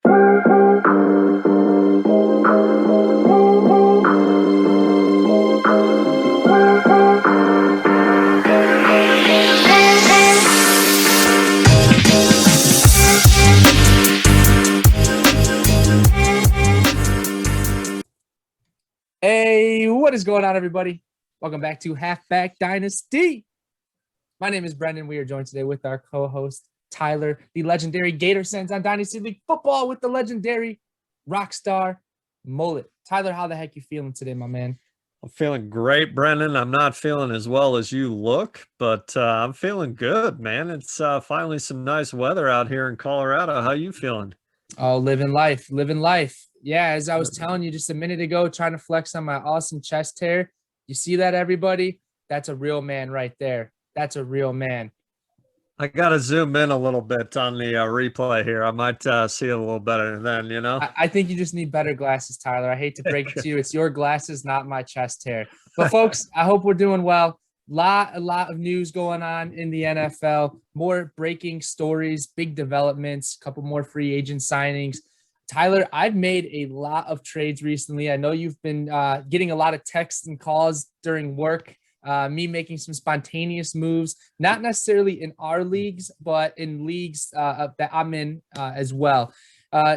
Hey, what is going on, everybody? Welcome back to Halfback Dynasty. My name is Brendan. We are joined today with our co-host, Tyler, the legendary Gator Sense on Dynasty League Football with the legendary Rockstar Mullet. Tyler, how the heck you feeling today, my man? I'm feeling great, Brendan. I'm not feeling as well as you look, but I'm feeling good, man. It's finally some nice weather out here in Colorado. How you feeling? Oh, living life. Yeah, as I was telling you just a minute ago, trying to flex on my awesome chest hair. You see that, everybody? That's a real man right there. That's a real man. I got to zoom in a little bit on the replay here. I might see it a little better then, you know? I think you just need better glasses, Tyler. I hate to break it to you. It's your glasses, not my chest hair. But, folks, I hope we're doing well. A lot of news going on in the NFL. More breaking stories, big developments, a couple more free agent signings. Tyler, I've made a lot of trades recently. I know you've been getting a lot of texts and calls during work. Me making some spontaneous moves, not necessarily in our leagues, but in leagues that I'm in as well.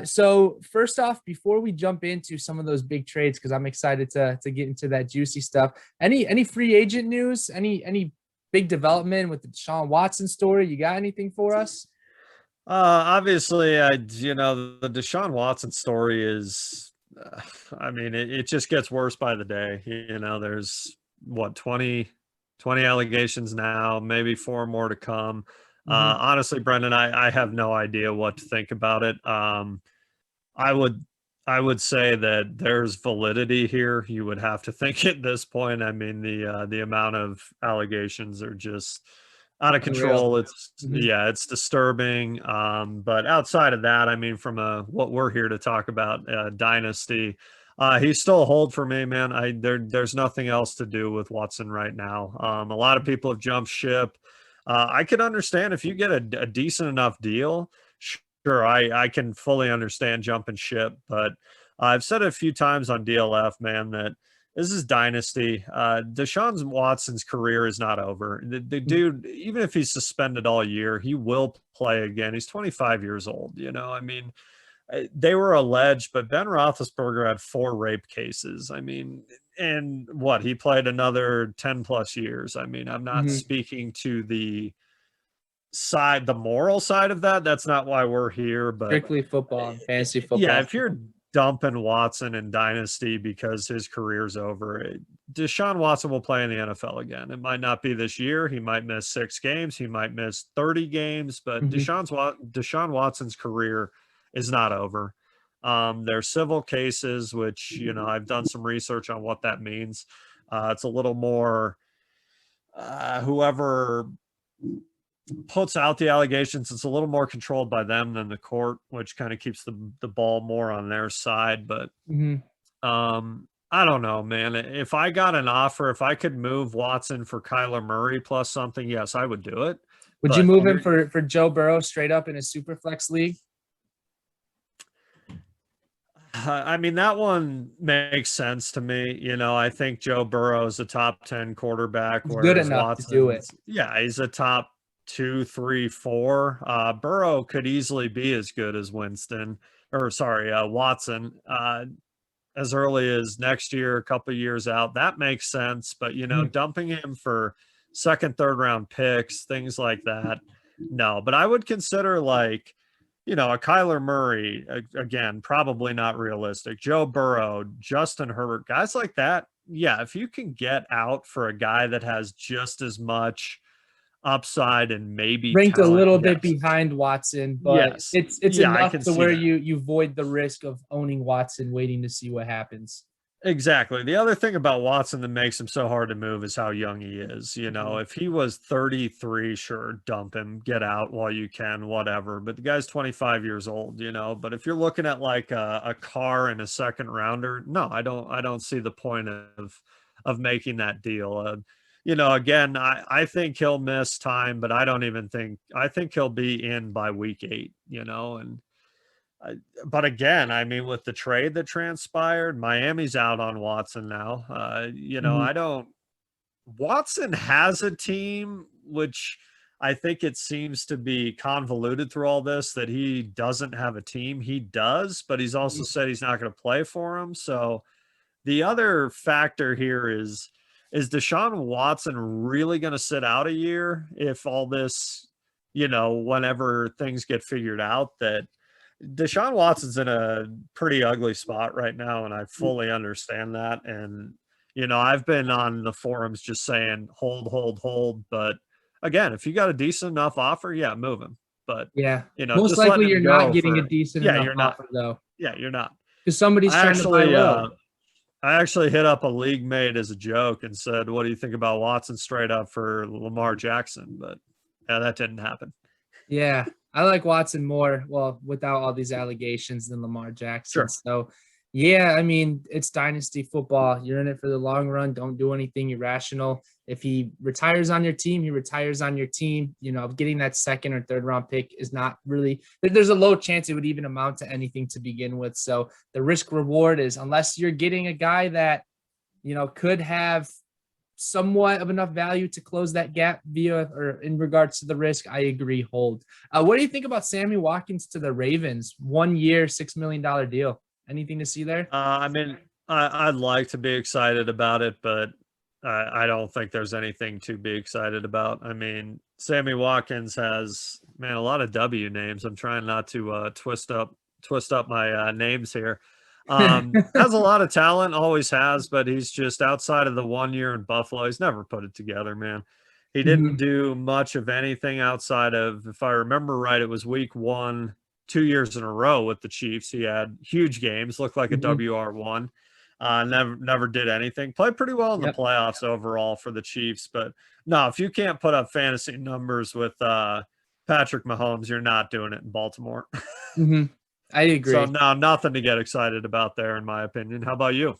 So first off, before we jump into some of those big trades, because I'm excited to get into that juicy stuff, any free agent news, any big development with the Deshaun Watson story? You got anything for us? Obviously, the Deshaun Watson story is, it just gets worse by the day. There's what, 20 allegations now, maybe 4 more to come. Honestly, Brendan, I have no idea what to think about it. I would say that there's validity here. You would have to think at this point. I mean, the amount of allegations are just out of control. It's disturbing. But outside of that, I mean, from what we're here to talk about, Dynasty, he's still a hold for me, man. There's nothing else to do with Watson right now. A lot of people have jumped ship. I could understand if you get a decent enough deal. Sure, I can fully understand jumping ship, but I've said it a few times on DLF, man, that this is Dynasty. Deshaun Watson's career is not over. The dude, even if he's suspended all year, he will play again. He's 25 years old, I mean, they were alleged, but Ben Roethlisberger had 4 rape cases. I mean, and what, he played another 10 plus years. I mean, I'm not speaking to the moral side of that. That's not why we're here, but Strictly football and fantasy football. Yeah, if you're dumping Watson in Dynasty because his career's over, Deshaun Watson will play in the NFL again. It might not be this year. He might miss 6 games. He might miss 30 games, but Deshaun Watson's career is not over. There's civil cases, which, I've done some research on what that means. It's a little more whoever puts out the allegations, it's a little more controlled by them than the court, which kind of keeps the ball more on their side. But I don't know, man. If I got an offer, if I could move Watson for Kyler Murray plus something, yes, I would do it. Would you move him for Joe Burrow straight up in a super flex league? I mean, that one makes sense to me. I think Joe Burrow is a top 10 quarterback. He's good enough Watson, to do it. Yeah, he's a top 2, 3, 4. Burrow could easily be as good as Watson as early as next year, a couple of years out. That makes sense. But, dumping him for 2nd, 3rd round picks, things like that. No, but I would consider a Kyler Murray, again, probably not realistic. Joe Burrow, Justin Herbert, guys like that. Yeah, if you can get out for a guy that has just as much upside and maybe ranked talent, a little bit behind Watson, but it's enough to where you void the risk of owning Watson, waiting to see what happens. Exactly. The other thing about Watson that makes him so hard to move is how young he is. If he was 33, sure, dump him, get out while you can, whatever. But the guy's 25 years old, But if you're looking at a car and a 2nd rounder, no, I don't see the point of making that deal. Again, I think he'll miss time, but I think he'll be in by week 8, and But again, I mean, with the trade that transpired, Miami's out on Watson now. Mhm. I don't. Watson has a team, which I think it seems to be convoluted through all this, that he doesn't have a team. He does, but he's also said he's not going to play for him. So the other factor here is Deshaun Watson really going to sit out a year if all this, whenever things get figured out, that Deshaun Watson's in a pretty ugly spot right now, and I fully understand that. And, I've been on the forums just saying hold, hold, hold. But again, if you got a decent enough offer, yeah, move him. But, Yeah. Most just letting likely you're him not go getting a for, decent yeah, enough you're not. offer though, Yeah, you're not. because somebody's I trying to buy actually, low. I actually hit up a league mate as a joke and said, "What do you think about Watson straight up for Lamar Jackson?" But yeah, that didn't happen. Yeah, I like Watson more, well, without all these allegations than Lamar Jackson. Sure. So, yeah, I mean, it's dynasty football. You're in it for the long run. Don't do anything irrational. If he retires on your team, he retires on your team. Getting that second or third round pick is not really, there's a low chance it would even amount to anything to begin with. So, the risk reward is, unless you're getting a guy that, could have somewhat of enough value to close that gap via or in regards to the risk, I agree, hold. What do you think about Sammy Watkins to the Ravens? 1 year, $6 million deal. Anything to see there? I mean, I'd like to be excited about it, but I don't think there's anything to be excited about. I mean, Sammy Watkins has, man, a lot of W names. I'm trying not to twist up my names here. Has a lot of talent, always has, but he's just outside of the 1 year in Buffalo. He's never put it together, man. He didn't Mhm. do much of anything outside of, if I remember right, it was week 1, 2 years in a row with the Chiefs. He had huge games, looked like a Mhm. WR1. Never did anything. Played pretty well in the Yep. playoffs overall for the Chiefs, but no, if you can't put up fantasy numbers with Patrick Mahomes, you're not doing it in Baltimore. Mhm. I So agree. no, nothing to get excited about there, in my opinion. How about you?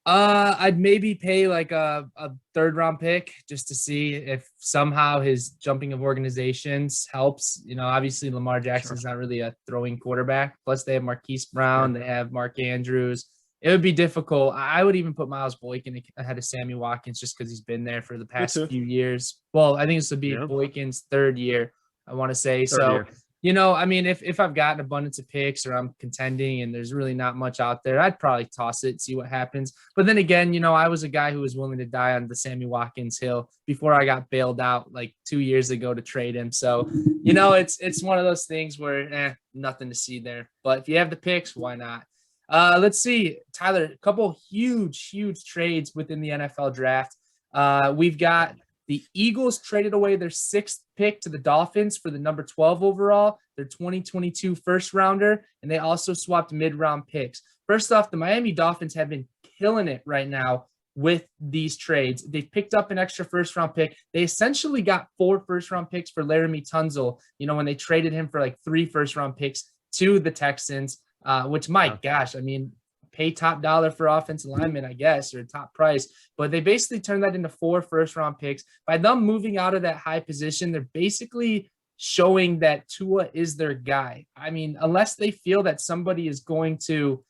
I'd maybe pay like a third round pick just to see if somehow his jumping of organizations helps. Obviously Lamar Sure, Jackson's not really a throwing quarterback. Plus they have Marquise Brown, sure. they have Mark Andrews. It would be difficult. I would even put Miles Boykin ahead of Sammy Watkins just because he's been there for the Me past too. few years. Well, I think this would be Yeah, Boykin's third year, I want to say. third So year. I mean, if I've got an abundance of picks or I'm contending and there's really not much out there, I'd probably toss it, see what happens. But then again, I was a guy who was willing to die on the Sammy Watkins hill before I got bailed out like 2 years ago to trade him. So, it's one of those things where nothing to see there. But if you have the picks, why not? Let's see, Tyler, a couple huge trades within the NFL draft. We've got the Eagles traded away their 6th pick to the Dolphins for the number 12 overall, their 2022 first rounder, and they also swapped mid-round picks. First off, the Miami Dolphins have been killing it right now with these trades. They picked up an extra first-round pick. They essentially got 4 first-round picks for Laramie Tunsil, when they traded him for like 3 first-round picks to the Texans, which, my Yeah. gosh, I mean, pay top dollar for offensive linemen, I guess, or top price. But they basically turned that into 4 first-round picks. By them moving out of that high position, they're basically showing that Tua is their guy. I mean, unless they feel that somebody is going to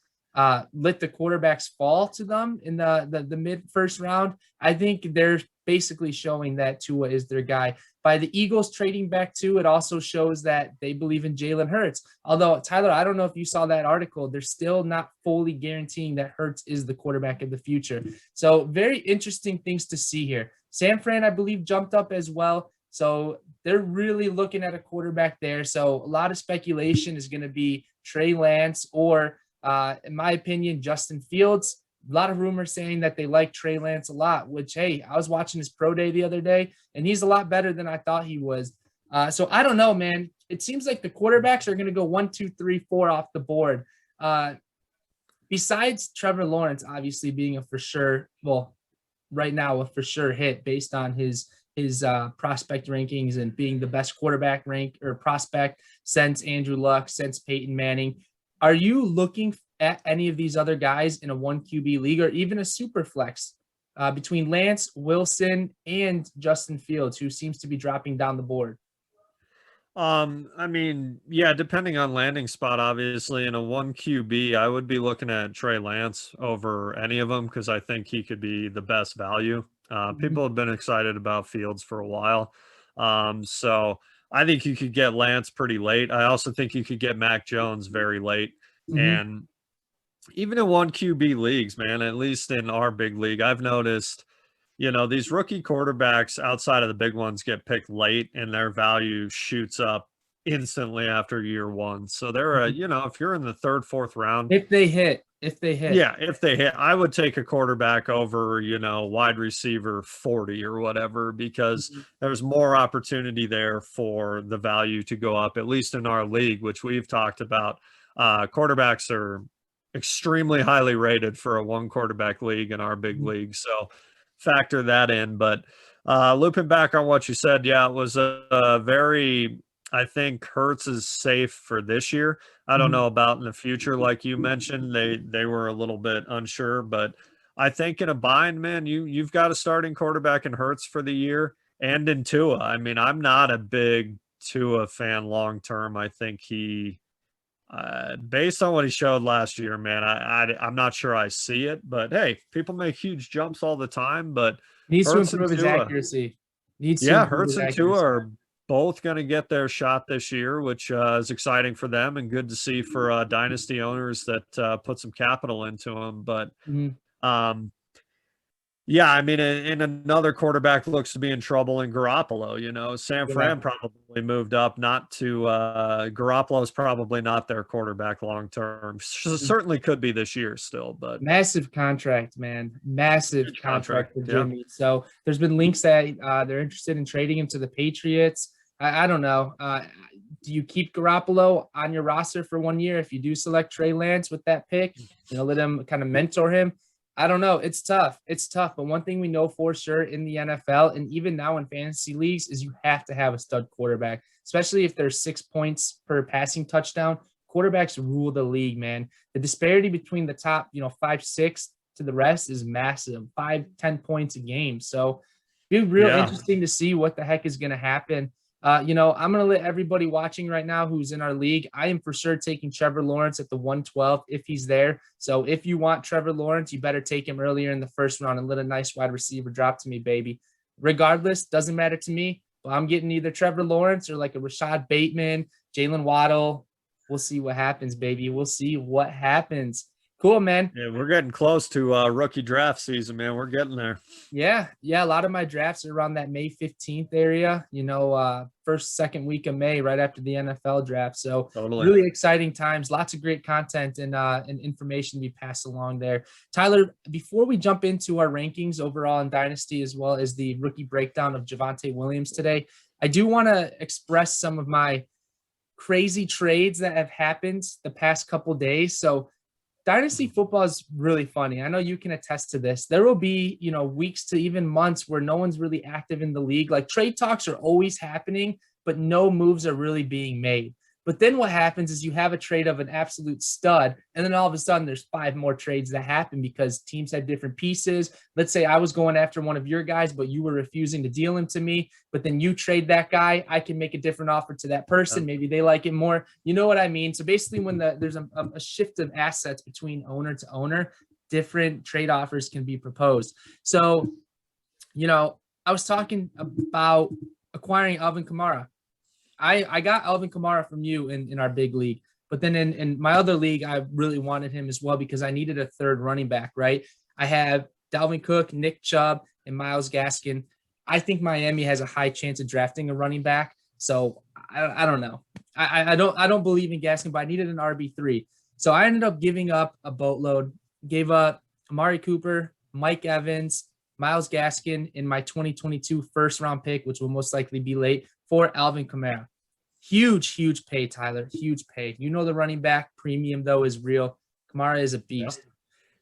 let the quarterbacks fall to them in the mid first round, I think they're basically showing that Tua is their guy. By the Eagles trading back to, it also shows that they believe in Jalen Hurts. Although, Tyler, I don't know if you saw that article, they're still not fully guaranteeing that Hurts is the quarterback of the future. So very interesting things to see here. San Fran, I believe, jumped up as well. So they're really looking at a quarterback there. So a lot of speculation is going to be Trey Lance or, in my opinion, Justin Fields. A lot of rumors saying that they like Trey Lance a lot, which, hey, I was watching his pro day the other day, and he's a lot better than I thought he was. So I don't know, man. It seems like the quarterbacks are going to go 1, 2, 3, 4 off the board. Besides Trevor Lawrence, obviously being a for sure, well, right now a for sure hit based on his prospect rankings and being the best quarterback rank or prospect since Andrew Luck, since Peyton Manning. Are you looking at any of these other guys in a 1 QB league or even a super flex between Lance, Wilson, and Justin Fields, who seems to be dropping down the board? I mean, yeah, depending on landing spot, obviously, in a 1 QB, I would be looking at Trey Lance over any of them because I think he could be the best value. People have been excited about Fields for a while. So I think you could get Lance pretty late. I also think you could get Mac Jones very late. Mm-hmm. And even in 1 QB leagues, man, at least in our big league, I've noticed these rookie quarterbacks outside of the big ones get picked late and their value shoots up instantly after year one. So they're if you're in the third, fourth round, If they hit. yeah, if they hit, I would take a quarterback over, wide receiver 40 or whatever, because Mhm. there's more opportunity there for the value to go up, at least in our league, which we've talked about. Quarterbacks are extremely highly rated for a one quarterback league in our big Mhm. league. So factor that in. But looping back on what you said, yeah, it was a very, I think Hurts is safe for this year. I don't Mhm. know about in the future, like you mentioned, they were a little bit unsure, but I think in a bind, man, you've got a starting quarterback in Hurts for the year and in Tua. I mean, I'm not a big Tua fan long term. I think he, based on what he showed last year, man, I'm not sure I see it. But hey, people make huge jumps all the time. But Needs to Hurts and improve his Tua, accuracy. Needs to yeah, improve Hurts his and Tua accuracy. are both going to get their shot this year, which is exciting for them and good to see for dynasty owners that put some capital into them. But Mhm. um, yeah, I mean, and another quarterback looks to be in trouble in Garoppolo. San Yeah. Fran probably moved up, not to Garoppolo's probably not their quarterback long term. Certainly could be this year still, but Massive contract, man. Massive huge contract. contract for Yeah. Jimmy. So there's been links that they're interested in trading him to the Patriots. I don't know. Do you keep Garoppolo on your roster for 1 year if you do select Trey Lance with that pick? Let him kind of mentor him. I don't know. It's tough. It's tough. But one thing we know for sure in the NFL and even now in fantasy leagues is you have to have a stud quarterback, especially if there's 6 points per passing touchdown. Quarterbacks rule the league, man. The disparity between the top, 5, 6 to the rest is massive, 5, 10 points a game. So it'll be real Yeah. interesting to see what the heck is going to happen. I'm going to let everybody watching right now who's in our league. I am for sure taking Trevor Lawrence at the 112 if he's there. So if you want Trevor Lawrence, you better take him earlier in the first round and let a nice wide receiver drop to me, baby. Regardless, doesn't matter to me. But I'm getting either Trevor Lawrence or like a Rashad Bateman, Jalen Waddle. We'll see what happens, baby. We'll see what happens. Cool, man. Yeah, we're getting close to rookie draft season, man. We're getting there. Yeah. A lot of my drafts are around that May 15th area, first, second week of May, right after the NFL draft. So Totally. really exciting times, lots of great content and information to be passed along there. Tyler, before we jump into our rankings overall in Dynasty, as well as the rookie breakdown of Javonte Williams today, I do want to express some of my crazy trades that have happened the past couple days. So Dynasty football is really funny. I know you can attest to this. There will be, weeks to even months where no one's really active in the league. Like trade talks are always happening, but no moves are really being made. But then what happens is you have a trade of an absolute stud, and then all of a sudden there's 5 more trades that happen because teams had different pieces. Let's say I was going after one of your guys, but you were refusing to deal him to me, but then you trade that guy, I can make a different offer to that person. Maybe they like it more. You know what I mean? So basically when there's a shift of assets between owner to owner, different trade offers can be proposed. So, I was talking about acquiring Alvin Kamara. I got Alvin Kamara from you in our big league, but then in my other league, I really wanted him as well because I needed a third running back, right? I have Dalvin Cook, Nick Chubb, and Myles Gaskin. I think Miami has a high chance of drafting a running back. So I don't know. I don't believe in Gaskin, but I needed an RB3. So I ended up giving up a boatload, gave up Amari Cooper, Mike Evans, Myles Gaskin in my 2022 first round pick, which will most likely be late, for Alvin Kamara. Huge pay, Tyler. Huge pay. The running back premium, though, is real. Kamara is a beast. Yeah.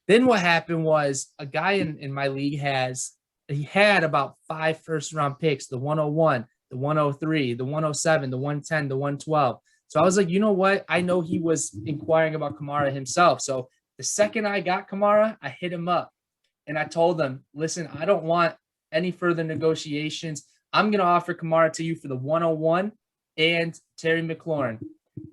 Then what happened was a guy in my league had about 5 first-round picks, the 101, the 103, the 107, the 110, the 112. So I was like, you know what? I know he was inquiring about Kamara himself. So the second I got Kamara, I hit him up. And I told him, listen, I don't want any further negotiations. I'm going to offer Kamara to you for the 101 and Terry McLaurin.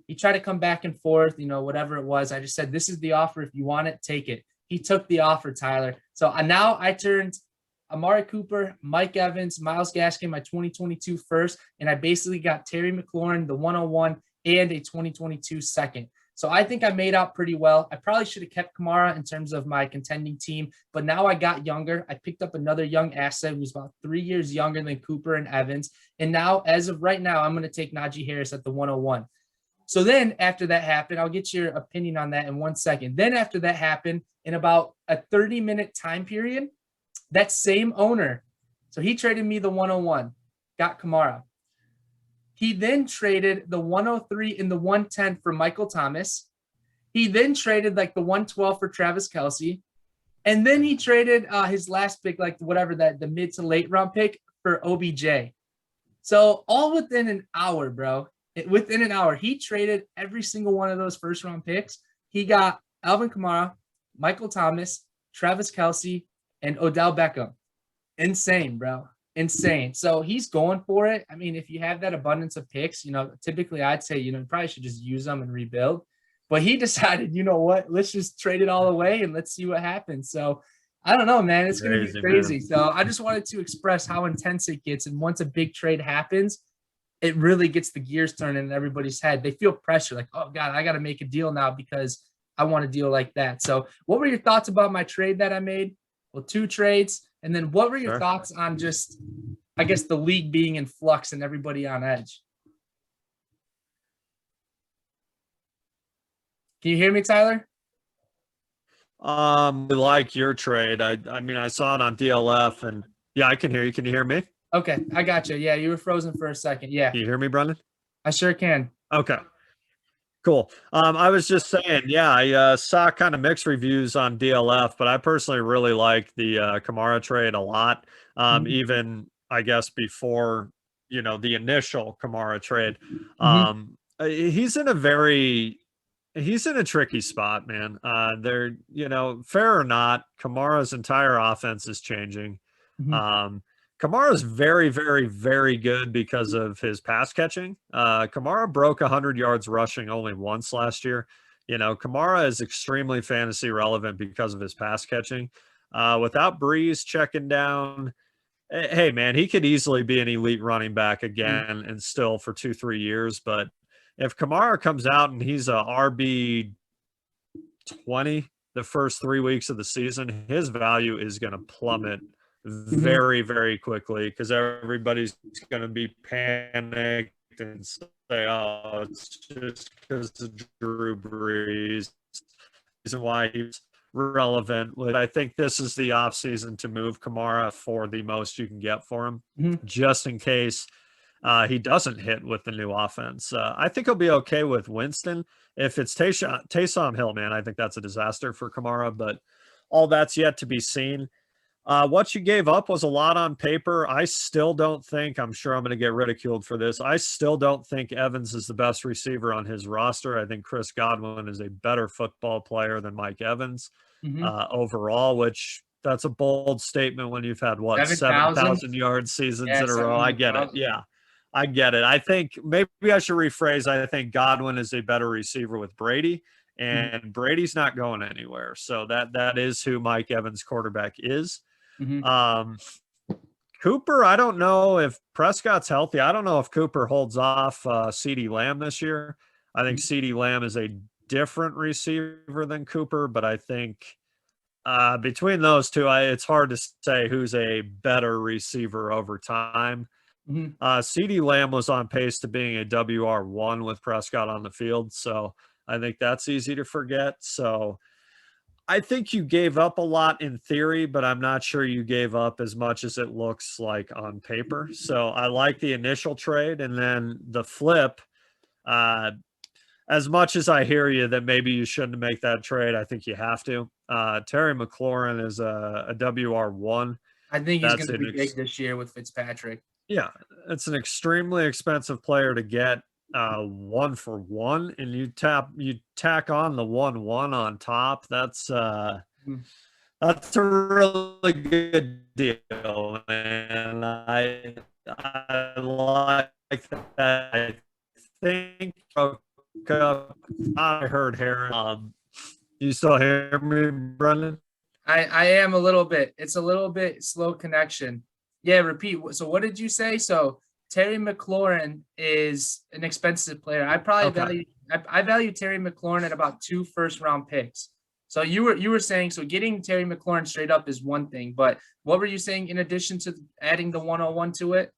He tried to come back and forth, whatever it was. I just said, this is the offer. If you want it, take it. He took the offer, Tyler. So now I turned Amari Cooper, Mike Evans, Myles Gaskin, my 2022 first, and I basically got Terry McLaurin, the 101, and a 2022 second. So I think I made out pretty well. I probably should have kept Kamara in terms of my contending team, but now I got younger. I picked up another young asset who's about 3 years younger than Cooper and Evans. And now, as of right now, I'm going to take Najee Harris at the 101. So then after that happened, I'll get your opinion on that in 1 second. Then after that happened, in about a 30-minute time period, that same owner, so he traded me the 101, got Kamara. He then traded the 103 and the 110 for Michael Thomas. He then traded like the 112 for Travis Kelce. And then he traded his last pick, like whatever the mid to late round pick for OBJ. So all within an hour, bro. Within an hour, he traded every single one of those first round picks. He got Alvin Kamara, Michael Thomas, Travis Kelce, and Odell Beckham. Insane, bro. Insane. So he's going for it. I mean, if you have that abundance of picks, typically I'd say, you probably should just use them and rebuild. But he decided, you know what, let's just trade it all away and let's see what happens. So I don't know, man. It's going to be crazy. Man. So I just wanted to express how intense it gets. And once a big trade happens, it really gets the gears turning in everybody's head. They feel pressure like, oh, God, I got to make a deal now because I want a deal like that. So what were your thoughts about my trade that I made? Well, 2 trades. And then what were your thoughts on just, I guess, the league being in flux and everybody on edge? Can you hear me, Tyler? Like your trade. I mean, I saw it on DLF and yeah, I can hear you. Can you hear me? Okay, I got you. Yeah, you were frozen for a second. Yeah. Can you hear me, Brendan? I sure can. Okay. Cool. I was just saying, yeah, I saw kind of mixed reviews on DLF, but I personally really like the Kamara trade a lot. Even I guess before, the initial Kamara trade. He's in a tricky spot, man. Fair or not, Kamara's entire offense is changing. Kamara's very, very, very good because of his pass catching. Kamara broke 100 yards rushing only once last year. Kamara is extremely fantasy relevant because of his pass catching. Without Breeze checking down, hey, man, he could easily be an elite running back again and still for 2-3 years. But if Kamara comes out and he's a RB 20 the first 3 weeks of the season, his value is going to plummet very, very quickly because everybody's going to be panicked and say, oh, it's just because of Drew Brees. Reason why he's relevant. I think this is the offseason to move Kamara for the most you can get for him, just in case he doesn't hit with the new offense. I think he'll be okay with Winston. If it's Taysom Hill, man, I think that's a disaster for Kamara, but all that's yet to be seen. What you gave up was a lot on paper. I still don't think, I'm sure I'm going to get ridiculed for this, I still don't think Evans is the best receiver on his roster. I think Chris Godwin is a better football player than Mike Evans overall, which that's a bold statement when you've had, 7,000 yard seasons in a row. I get it. Yeah, I get it. I think maybe I should rephrase. I think Godwin is a better receiver with Brady. And Brady's not going anywhere. So that is who Mike Evans' quarterback is. Cooper, I don't know if Prescott's healthy. I don't know if Cooper holds off CeeDee Lamb this year. I think CeeDee Lamb is a different receiver than Cooper, but I think between those two, it's hard to say who's a better receiver over time. CeeDee Lamb was on pace to being a WR1 with Prescott on the field, so I think that's easy to forget. So I think you gave up a lot in theory, but I'm not sure you gave up as much as it looks like on paper. So I like the initial trade. And then the flip, as much as I hear you that maybe you shouldn't make that trade, I think you have to. Terry McLaurin is a WR1. I think he's going to be big this year with Fitzpatrick. Yeah, it's an extremely expensive player to get. 1-for-1, and you tack on the 1-1 on top. That's a really good deal, and I like that. I think broke up. I heard Harris. You still hear me, Brendan? I am a little bit. It's a little bit slow connection. Yeah, repeat. So what did you say? So Terry McLaurin is an expensive player. I value Terry McLaurin at about 2 first-round picks. So you were saying, so getting Terry McLaurin straight up is one thing, but what were you saying in addition to adding the 101 to it?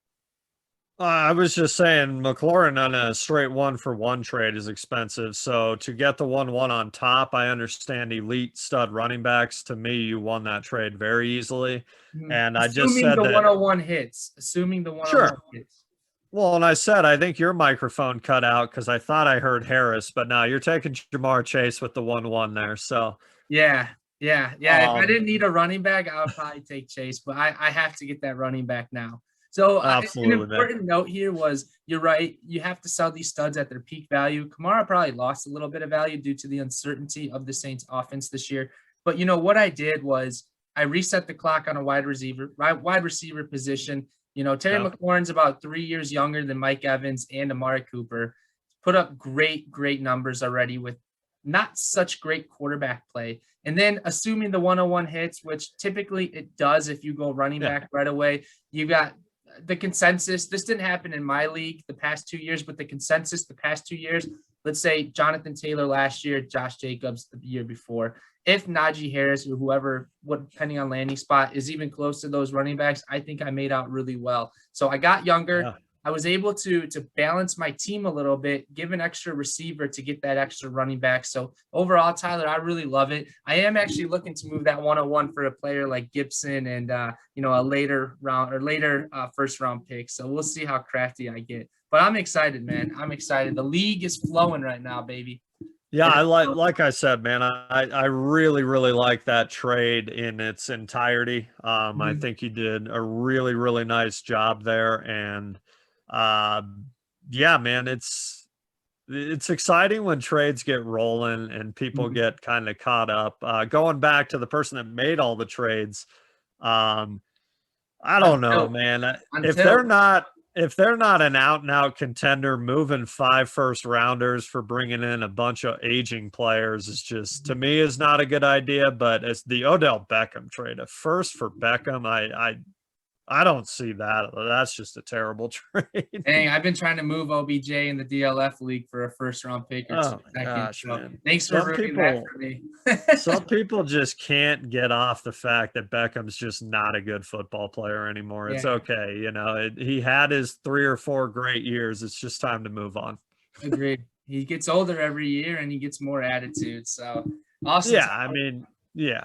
I was just saying Mclaurin on a straight 1-for-1 trade is expensive. So to get the 1-1 on top, I understand elite stud running backs. To me, you won that trade very easily. And I just said the that 101 hits. Assuming the 101 sure. hits. Well, and I said I think your microphone cut out because I thought I heard Harris, but now you're taking Jamar Chase with the 1-1 there. So yeah. If I didn't need a running back, I would probably take Chase, but I have to get that running back now. So absolutely, an important note here was you're right. You have to sell these studs at their peak value. Kamara probably lost a little bit of value due to the uncertainty of the Saints offense this year. But you know what I did was I reset the clock on a wide receiver position. You know, Terry McLaurin's about 3 years younger than Mike Evans and Amari Cooper. Put up great numbers already with not such great quarterback play. And then assuming the 101 hits, which typically it does if you go running back right away, you got the consensus. This didn't happen in my league the past 2 years, but the consensus the past 2 years, let's say Jonathan Taylor last year, Josh Jacobs the year before. If Najee Harris or whoever, depending on landing spot, is even close to those running backs, I think I made out really well. So I got younger. Yeah. I was able to balance my team a little bit, give an extra receiver to get that extra running back. So overall, Tyler, I really love it. I am actually looking to move that 101 for a player like Gibson and, a later first round pick. So we'll see how crafty I get. But I'm excited, man. I'm excited. The league is flowing right now, baby. Yeah, I like I said, man, I really like that trade in its entirety. I think you did a really nice job there, and yeah, man, it's exciting when trades get rolling and people get kind of caught up. Going back to the person that made all the trades, I don't know, man. If they're not an out-and-out contender, moving 5 first-rounders for bringing in a bunch of aging players is just, to me, is not a good idea. But as the Odell Beckham trade, a first for Beckham, I don't see that. That's just a terrible trade. Dang, I've been trying to move OBJ in the DLF league for a first-round pick or two. Gosh, man. Thanks for ruining that for me. Some people just can't get off the fact that Beckham's just not a good football player anymore. It's okay. He had his 3 or 4 great years. It's just time to move on. Agreed. He gets older every year and he gets more attitude. So awesome. Yeah,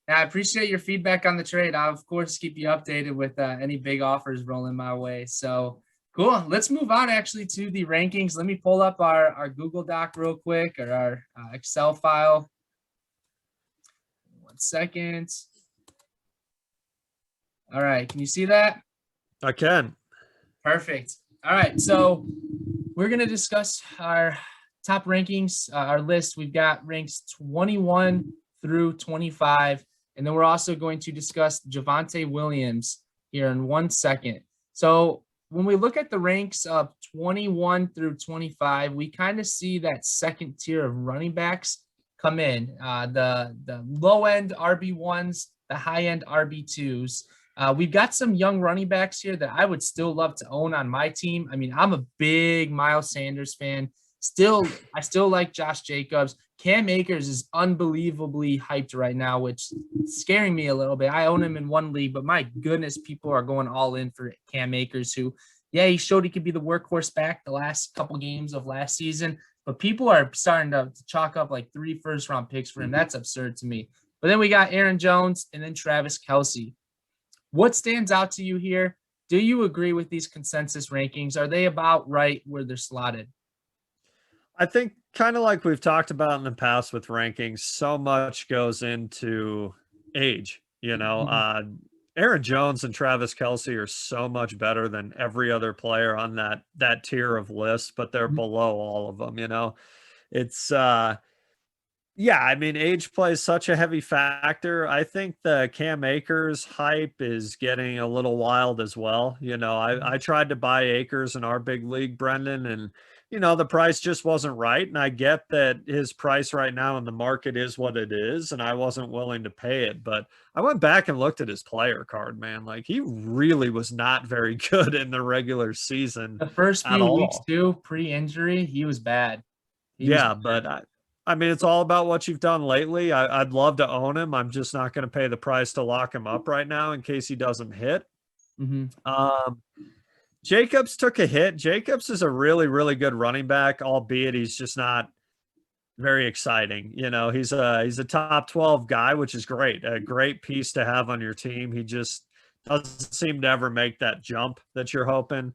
I appreciate your feedback on the trade. I'll, of course, keep you updated with any big offers rolling my way. So cool. Let's move on actually to the rankings. Let me pull up our Google Doc real quick, or our Excel file. 1 second. All right. Can you see that? I can. Perfect. All right. So we're going to discuss our top rankings, our list. We've got ranks 21 through 25. And then we're also going to discuss Javonte Williams here in 1 second. So when we look at the ranks of 21 through 25, we kind of see that second tier of running backs come in. The low-end RB1s, the high-end RB2s. We've got some young running backs here that I would still love to own on my team. I mean, I'm a big Miles Sanders fan. I still like Josh Jacobs. Cam Akers is unbelievably hyped right now, which is scaring me a little bit. I own him in one league, but my goodness, people are going all in for Cam Akers, who, he showed he could be the workhorse back the last couple games of last season, but people are starting to chalk up like 3 first-round picks for him. That's absurd to me. But then we got Aaron Jones and then Travis Kelce. What stands out to you here? Do you agree with these consensus rankings? Are they about right where they're slotted? I think kind of like we've talked about in the past with rankings, so much goes into age. Aaron Jones and Travis Kelce are so much better than every other player on that tier of list, but they're below all of them. It's age plays such a heavy factor. I think the Cam Akers hype is getting a little wild as well. I tried to buy Akers in our big league, Brendan, and the price just wasn't right. And I get that his price right now in the market is what it is, and I wasn't willing to pay it. But I went back and looked at his player card, man. Like, he really was not very good in the regular season The first at few weeks all. too, pre-injury, he was bad. Yeah, but I mean, it's all about what you've done lately. I'd love to own him. I'm just not going to pay the price to lock him up right now in case he doesn't hit. Um, Jacobs took a hit. Jacobs is a really, really good running back, albeit he's just not very exciting. He's a top 12 guy, which is great. A great piece to have on your team. He just doesn't seem to ever make that jump that you're hoping.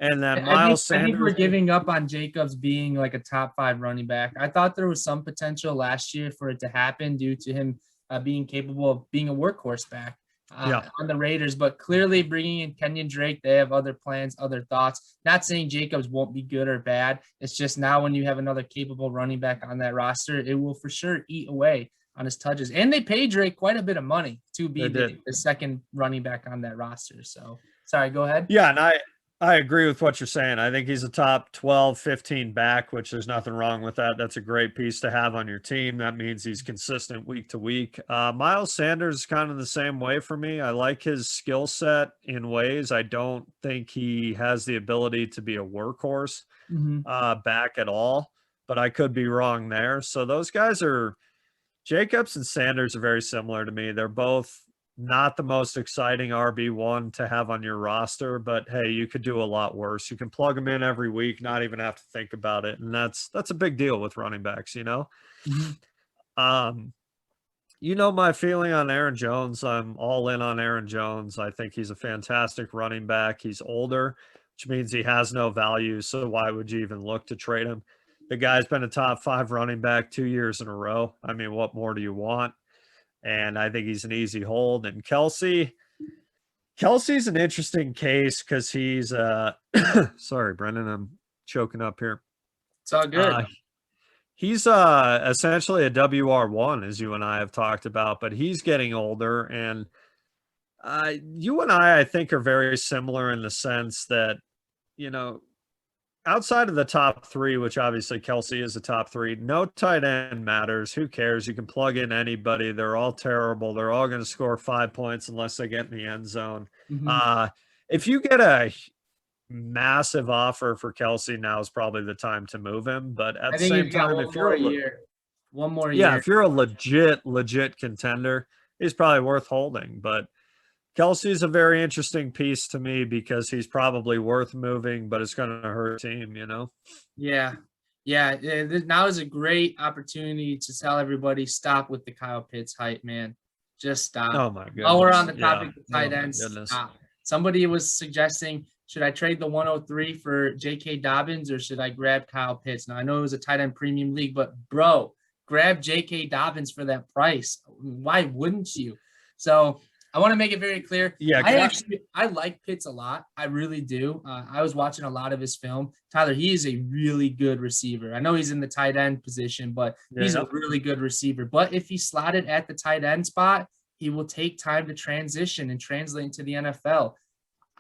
And then Miles Sanders. I think we're giving up on Jacobs being like a top 5 running back. I thought there was some potential last year for it to happen due to him being capable of being a workhorse back on the Raiders. But clearly bringing in Kenyon Drake, they have other plans, other thoughts. Not saying Jacobs won't be good or bad. It's just now when you have another capable running back on that roster, it will for sure eat away on his touches. And they paid Drake quite a bit of money to be the second running back on that roster. So, sorry, go ahead. Yeah, and I agree with what you're saying. I think he's a top 12, 15 back, which there's nothing wrong with that. That's a great piece to have on your team. That means he's consistent week to week. Miles Sanders is kind of the same way for me. I like his skill set in ways. I don't think he has the ability to be a workhorse back at all, but I could be wrong there. So those guys Jacobs and Sanders are very similar to me. They're both not the most exciting RB1 to have on your roster, but hey, you could do a lot worse. You can plug them in every week, not even have to think about it. And that's a big deal with running backs, my feeling on Aaron Jones. I'm all in on Aaron Jones. I think he's a fantastic running back. He's older, which means he has no value. So why would you even look to trade him? The guy's been a top 5 running back 2 years in a row. I mean, what more do you want? And I think he's an easy hold. And Kelce's an interesting case because he's sorry, Brendan, I'm choking up here. It's all good. He's essentially a WR1, as you and I have talked about, but he's getting older. And you and I think, are very similar in the sense that, outside of the top 3, which obviously Kelce is a top 3, no tight end matters. Who cares? You can plug in anybody. They're all terrible. They're all going to score 5 points unless they get in the end zone. If you get a massive offer for Kelce, now is probably the time to move him. But at the same time, if you're one more year, if you're a legit contender, he's probably worth holding. But Kelce's a very interesting piece to me because he's probably worth moving, but it's going to hurt the team, Yeah. Now is a great opportunity to tell everybody, stop with the Kyle Pitts hype, man. Just stop. Oh, my goodness. While we're on the topic of tight ends, somebody was suggesting, should I trade the 103 for J.K. Dobbins or should I grab Kyle Pitts? Now, I know it was a tight end premium league, but, bro, grab J.K. Dobbins for that price. Why wouldn't you? So I want to make it very clear. Yeah, I like Pitts a lot. I really do. I was watching a lot of his film. Tyler, he is a really good receiver. I know he's in the tight end position, but he's a really good receiver. But if he's slotted at the tight end spot, he will take time to transition and translate into the NFL.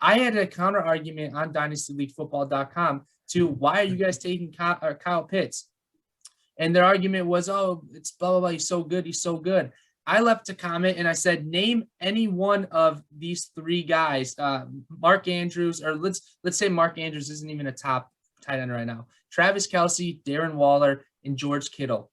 I had a counter argument on dynastyleaguefootball.com to why are you guys taking Kyle Pitts? And their argument was, oh, it's blah, blah, blah. He's so good. He's so good. I left a comment and I said, name any one of these 3 guys, Mark Andrews, or let's say Mark Andrews isn't even a top tight end right now. Travis Kelce, Darren Waller, and George Kittle.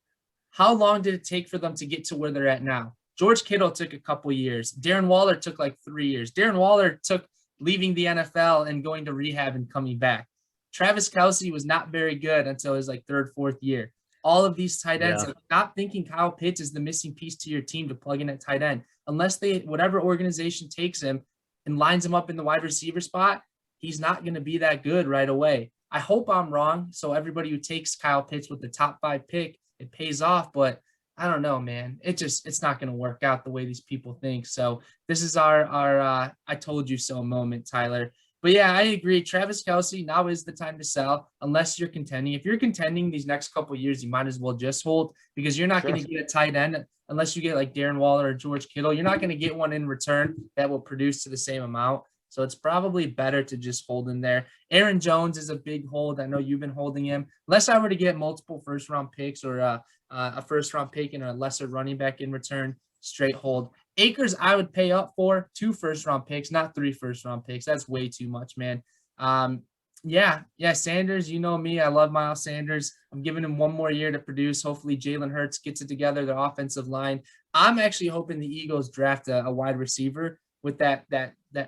How long did it take for them to get to where they're at now? George Kittle took a couple years. Darren Waller took like 3 years. Darren Waller took leaving the NFL and going to rehab and coming back. Travis Kelce was not very good until his like 3rd, 4th year. All of these tight ends, stop thinking Kyle Pitts is the missing piece to your team to plug in at tight end. Unless whatever organization takes him and lines him up in the wide receiver spot, he's not going to be that good right away. I hope I'm wrong. So everybody who takes Kyle Pitts with the top 5 pick, it pays off. But I don't know, man. It's not going to work out the way these people think. So this is our I told you so moment, Tyler. But yeah, I agree. Travis Kelce, now is the time to sell unless you're contending. If you're contending these next couple of years, you might as well just hold because you're not going to get a tight end unless you get like Darren Waller or George Kittle. You're not going to get one in return that will produce to the same amount. So it's probably better to just hold him there. Aaron Jones is a big hold. I know you've been holding him. Unless I were to get multiple first-round picks or a first-round pick and a lesser running back in return, straight hold. Akers, I would pay up for 2 first-round picks, not 3 first-round picks. That's way too much, man. Yeah, Sanders, you know me. I love Miles Sanders. I'm giving him 1 more year to produce. Hopefully Jalen Hurts gets it together, their offensive line. I'm actually hoping the Eagles draft a wide receiver with that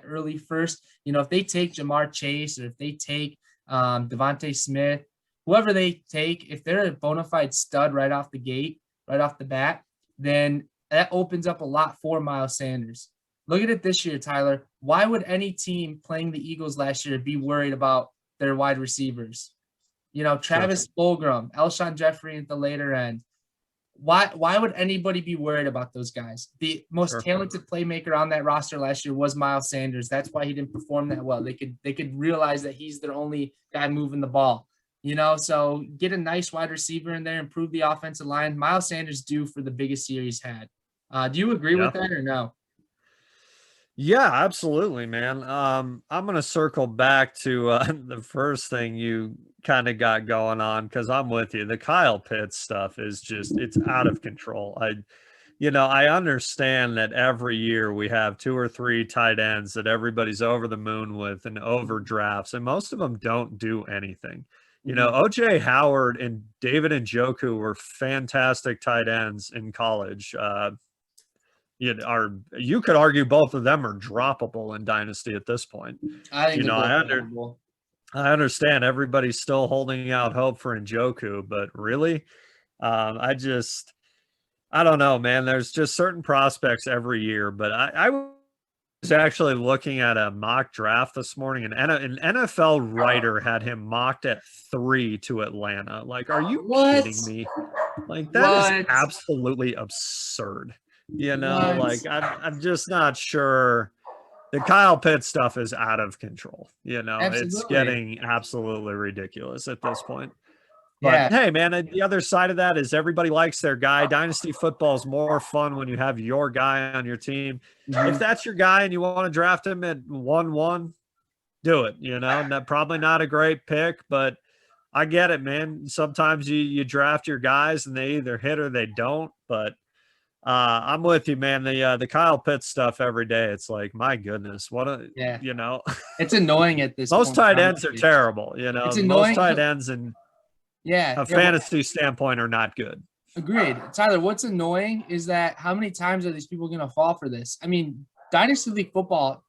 early first. You know, if they take Jamar Chase or if they take Devontae Smith, whoever they take, if they're a bona fide stud right off the gate, right off the bat, then that opens up a lot for Miles Sanders. Look at it this year, Tyler. Why would any team playing the Eagles last year be worried about their wide receivers? You know, Travis Fulgham, Alshon Jeffrey at the later end. Why would anybody be worried about those guys? The most talented playmaker on that roster last year was Miles Sanders. That's why he didn't perform that well. They could realize that he's their only guy moving the ball. You know, so get a nice wide receiver in there, improve the offensive line. Miles Sanders due for the biggest year he's had. Do you agree with that or no? Yeah, absolutely, man. I'm going to circle back to the first thing you kind of got going on because I'm with you. The Kyle Pitts stuff is just, it's out of control. I understand that every year we have 2 or 3 tight ends that everybody's over the moon with and overdrafts, and most of them don't do anything. You know, OJ Howard and David Njoku were fantastic tight ends in college. You could argue both of them are droppable in Dynasty at this point. I think I understand everybody's still holding out hope for Njoku, but really, I don't know, man. There's just certain prospects every year, but I was actually looking at a mock draft this morning, and an NFL writer had him mocked at 3 to Atlanta. Like, are you kidding me? Like, that is absolutely absurd. You know, like I'm just not sure. The Kyle Pitts stuff is out of control. You know, It's getting absolutely ridiculous at this point. But hey, man, the other side of that is everybody likes their guy. Dynasty football is more fun when you have your guy on your team. If that's your guy and you want to draft him at 1-1, do it. You know, probably not a great pick, but I get it, man. Sometimes you draft your guys and they either hit or they don't. But I'm with you, man. The Kyle Pitts stuff every day. It's like, my goodness, you know, it's annoying at this most point. Tight ends are terrible. You know, most tight ends and a fantasy standpoint are not good. Agreed. Tyler, what's annoying is that how many times are these people going to fall for this? I mean, Dynasty League Football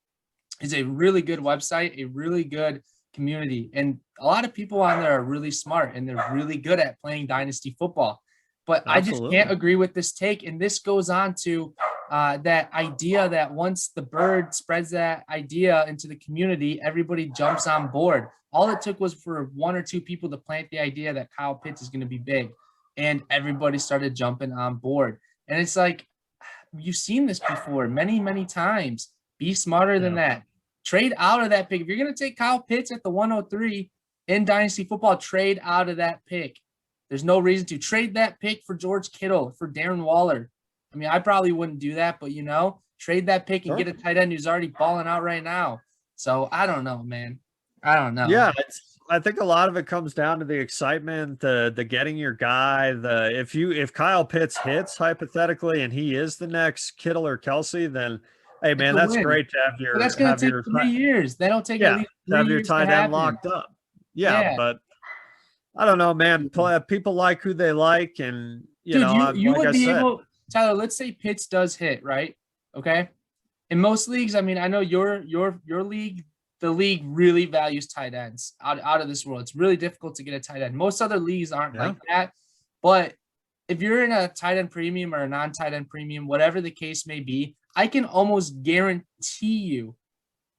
is a really good website, a really good community, and a lot of people on there are really smart and they're really good at playing Dynasty football. But I just can't agree with this take. And this goes on to that idea that once the bird spreads that idea into the community, everybody jumps on board. All it took was for 1 or 2 people to plant the idea that Kyle Pitts is going to be big. And everybody started jumping on board. And it's like, you've seen this before many, many times. Be smarter than that. Trade out of that pick. If you're going to take Kyle Pitts at the 103 in Dynasty football, trade out of that pick. There's no reason to trade that pick for George Kittle, for Darren Waller. I mean, I probably wouldn't do that, but, you know, trade that pick and get a tight end who's already balling out right now. So I don't know, man. I don't know. Yeah, I think a lot of it comes down to the excitement, the getting your guy. If Kyle Pitts hits hypothetically and he is the next Kittle or Kelce, then hey, man, that's great to have your. But that's going to take 3 years. They don't take at least 3 have years your tight end locked up. Yeah, but I don't know, man. People like who they like, and you would be able. Tyler, let's say Pitts does hit, right? Okay. In most leagues, I mean, I know your league, the league really values tight ends out of this world. It's really difficult to get a tight end. Most other leagues aren't like that. But if you're in a tight end premium or a non-tight end premium, whatever the case may be, I can almost guarantee you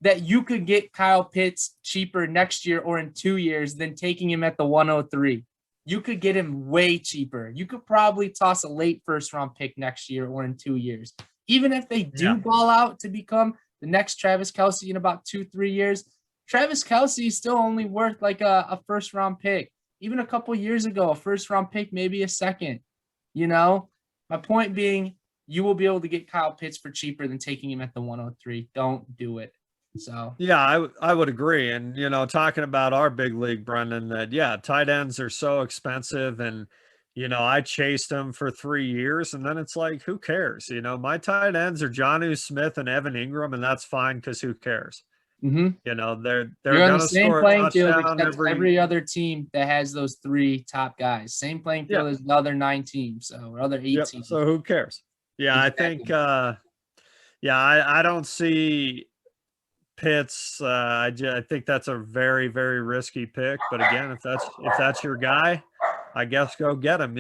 that you could get Kyle Pitts cheaper next year or in 2 years than taking him at the 103. You could get him way cheaper. You could probably toss a late first-round pick next year or in 2 years. Even if they do ball out to become the next Travis Kelce in about 2-3 years, Travis Kelce is still only worth like a first-round pick. Even a couple years ago, a first-round pick, maybe a second. You know, my point being, you will be able to get Kyle Pitts for cheaper than taking him at the 103. Don't do it. So yeah, I would agree. And, talking about our big league, Brendan, that, yeah, tight ends are so expensive. And, I chased them for 3 years, and then it's like, who cares? My tight ends are Jonnu Smith and Evan Ingram, and that's fine because who cares? mhm. They're You're on going the to same score a playing field touchdown except every other team that has those 3 top guys. Same playing yeah. field as the other 9 teams, or other 8 Yep. teams. So who cares? Yeah, I think, Exactly. I don't see Pitts. I think that's a very, very risky pick. But again, if that's your guy, I guess go get him.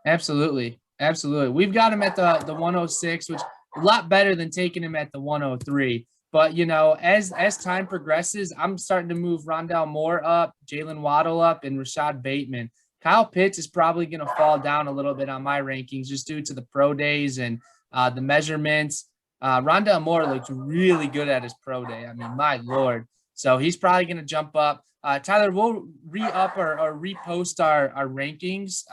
Absolutely. Absolutely. We've got him at the 106, which a lot better than taking him at the 103. But as time progresses, I'm starting to move Rondale Moore up, Jalen Waddle up, and Rashad Bateman. Kyle Pitts is probably going to fall down a little bit on my rankings just due to the pro days and the measurements. Rondale Moore looks really good at his pro day. I mean, my Lord. So he's probably going to jump up. Tyler, we'll re-up or repost our rankings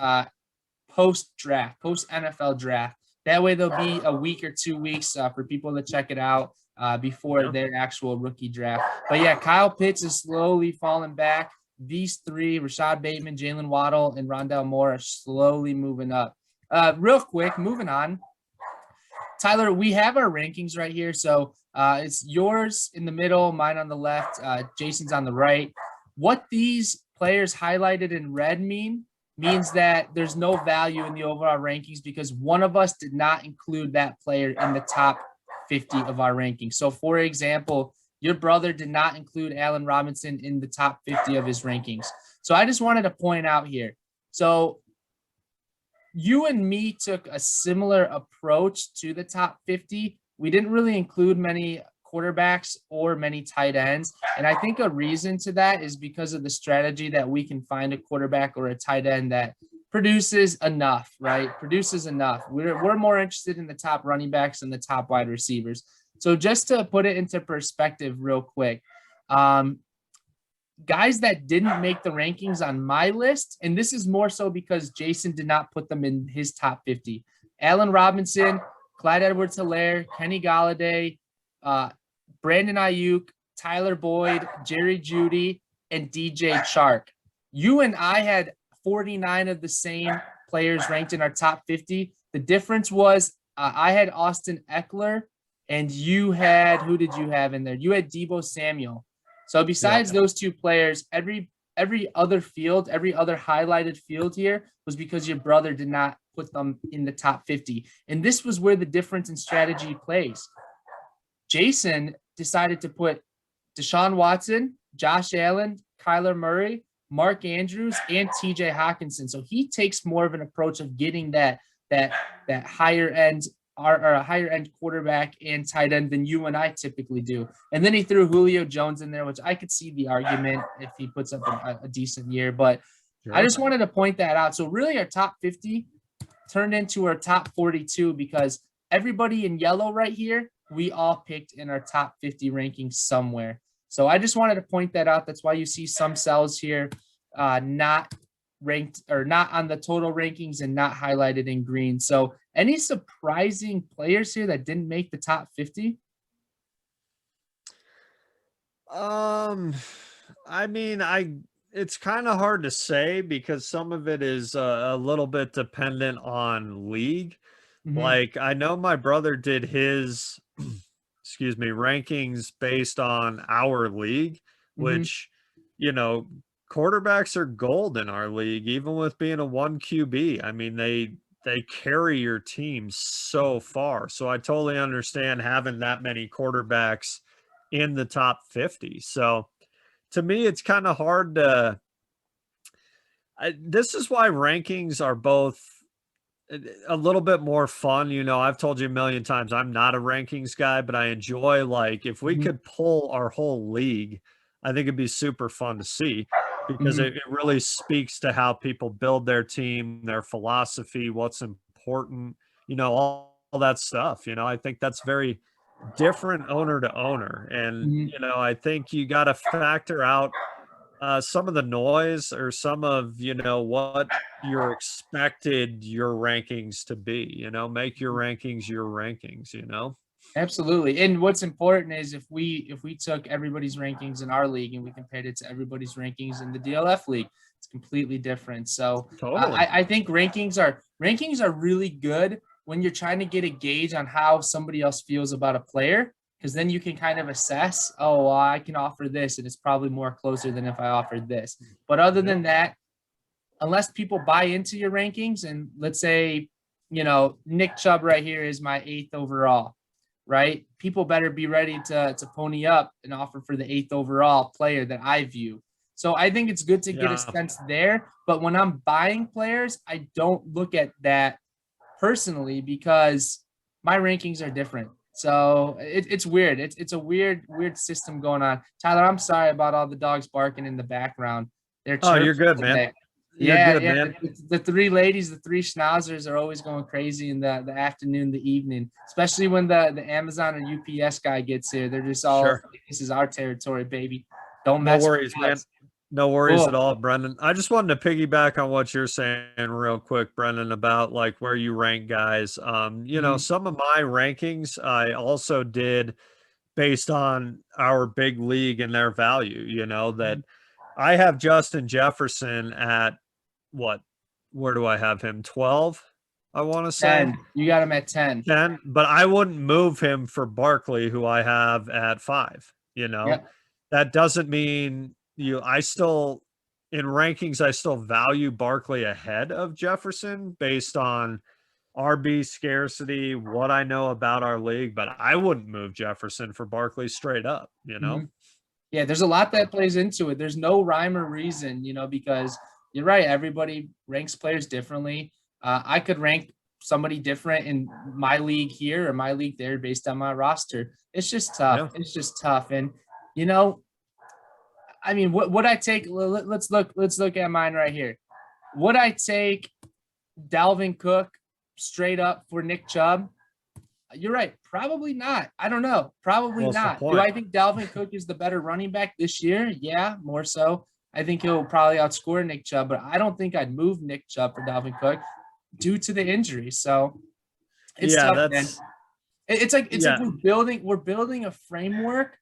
post NFL draft. That way there'll be a week or 2 weeks for people to check it out before their actual rookie draft. But yeah, Kyle Pitts is slowly falling back. These 3, Rashad Bateman, Jalen Waddle, and Rondale Moore, are slowly moving up. Real quick, moving on. Tyler, we have our rankings right here. So it's yours in the middle, mine on the left, Jason's on the right. What these players highlighted in red means that there's no value in the overall rankings because one of us did not include that player in the top 50 of our rankings. So, for example, your brother did not include Allen Robinson in the top 50 of his rankings. So I just wanted to point out here. So you and me took a similar approach to the top 50. We didn't really include many quarterbacks or many tight ends. And I think a reason to that is because of the strategy that we can find a quarterback or a tight end that produces enough, right? Produces enough. We're more interested in the top running backs and the top wide receivers. So just to put it into perspective real quick, guys that didn't make the rankings on my list, and this is more so because Jason did not put them in his top 50. Allen Robinson, Clyde Edwards-Helaire, Kenny Golladay, Brandon Ayuk, Tyler Boyd, Jerry Jeudy, and DJ Chark. You and I had 49 of the same players ranked in our top 50. The difference was I had Austin Eckler, and you had, who did you have in there? You had Deebo Samuel. So besides those 2 players, every other field, every other highlighted field here was because your brother did not put them in the top 50. And this was where the difference in strategy plays. Jason decided to put Deshaun Watson, Josh Allen, Kyler Murray, Mark Andrews, and TJ Hawkinson. So he takes more of an approach of getting that higher end or a higher end quarterback and tight end than you and I typically do. And then he threw Julio Jones in there, which I could see the argument if he puts up a decent year. But sure. I just wanted to point that out. So really our top 50 turned into our top 42 because everybody in yellow right here, we all picked in our top 50 rankings somewhere. So I just wanted to point that out. That's why you see some cells here not ranked or not on the total rankings and not highlighted in green. So any surprising players here that didn't make the top 50? I mean, it's kind of hard to say because some of it is a little bit dependent on league. Mm-hmm. Like I know my brother did his rankings based on our league, which, quarterbacks are gold in our league, even with being a 1 QB. I mean, they carry your team so far. So I totally understand having that many quarterbacks in the top 50. So to me, it's kind of hard to, this is why rankings are both a little bit more fun. I've told you a million times, I'm not a rankings guy, but I enjoy, like, if we could pull our whole league, I think it'd be super fun to see because it really speaks to how people build their team, their philosophy, what's important, all that stuff. I think that's very different owner to owner. And, I think you got to factor out some of the noise or some of, what you're expected your rankings to be, make your rankings your rankings. Absolutely. And what's important is if we took everybody's rankings in our league and we compared it to everybody's rankings in the DLF league, it's completely different. So Totally. I think rankings are really good when you're trying to get a gauge on how somebody else feels about a player, because then you can kind of assess, oh, well, I can offer this and it's probably more closer than if I offered this. But other than that, unless people buy into your rankings, and let's say, Nick Chubb right here is my 8th overall, right? People better be ready to pony up and offer for the 8th overall player that I view. So I think it's good to get a sense there. But when I'm buying players, I don't look at that personally because my rankings are different. So it's weird. It's a weird system going on. Tyler, I'm sorry about all the dogs barking in the background. Oh, you're good, man. You're good, man. The 3 ladies, the 3 schnauzers are always going crazy in the afternoon, the evening, especially when the Amazon or UPS guy gets here. They're just all, this is our territory, baby. Don't mess with us. No worries, man. No worries at all, Brendan. I just wanted to piggyback on what you're saying real quick, Brendan, about like where you rank guys. Some of my rankings I also did based on our big league and their value, that I have Justin Jefferson at what? Where do I have him? 12, I want to say. 10. You got him at 10. 10, but I wouldn't move him for Barkley, who I have at 5, That doesn't mean I still in rankings, I still value Barkley ahead of Jefferson based on RB scarcity, what I know about our league, but I wouldn't move Jefferson for Barkley straight up, Yeah, there's a lot that plays into it. There's no rhyme or reason, because you're right. Everybody ranks players differently. I could rank somebody different in my league here or my league there based on my roster. It's just tough. Yeah. It's just tough. And, I mean, what I take, let's look at mine right here. Would I take Dalvin Cook straight up for Nick Chubb? You're right. Probably not. I don't know. Probably not. Do I think Dalvin Cook is the better running back this year? Yeah, more so. I think he'll probably outscore Nick Chubb, but I don't think I'd move Nick Chubb for Dalvin Cook due to the injury. So it's tough, man. It's like we're building a framework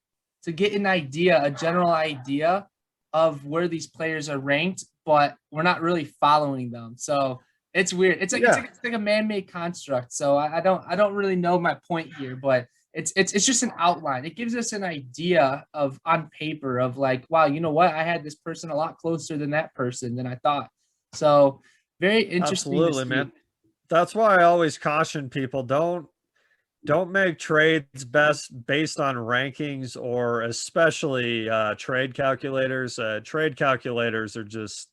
to get an idea, a general idea of where these players are ranked, but we're not really following them. So it's weird. It's like a man-made construct. So I don't really know my point here, but it's just an outline. It gives us an idea of on paper of like, wow, you know what? I had this person a lot closer than that person than I thought. So very interesting. Absolutely, man. That's why I always caution people, don't make trades based on rankings or especially trade calculators. Trade calculators are just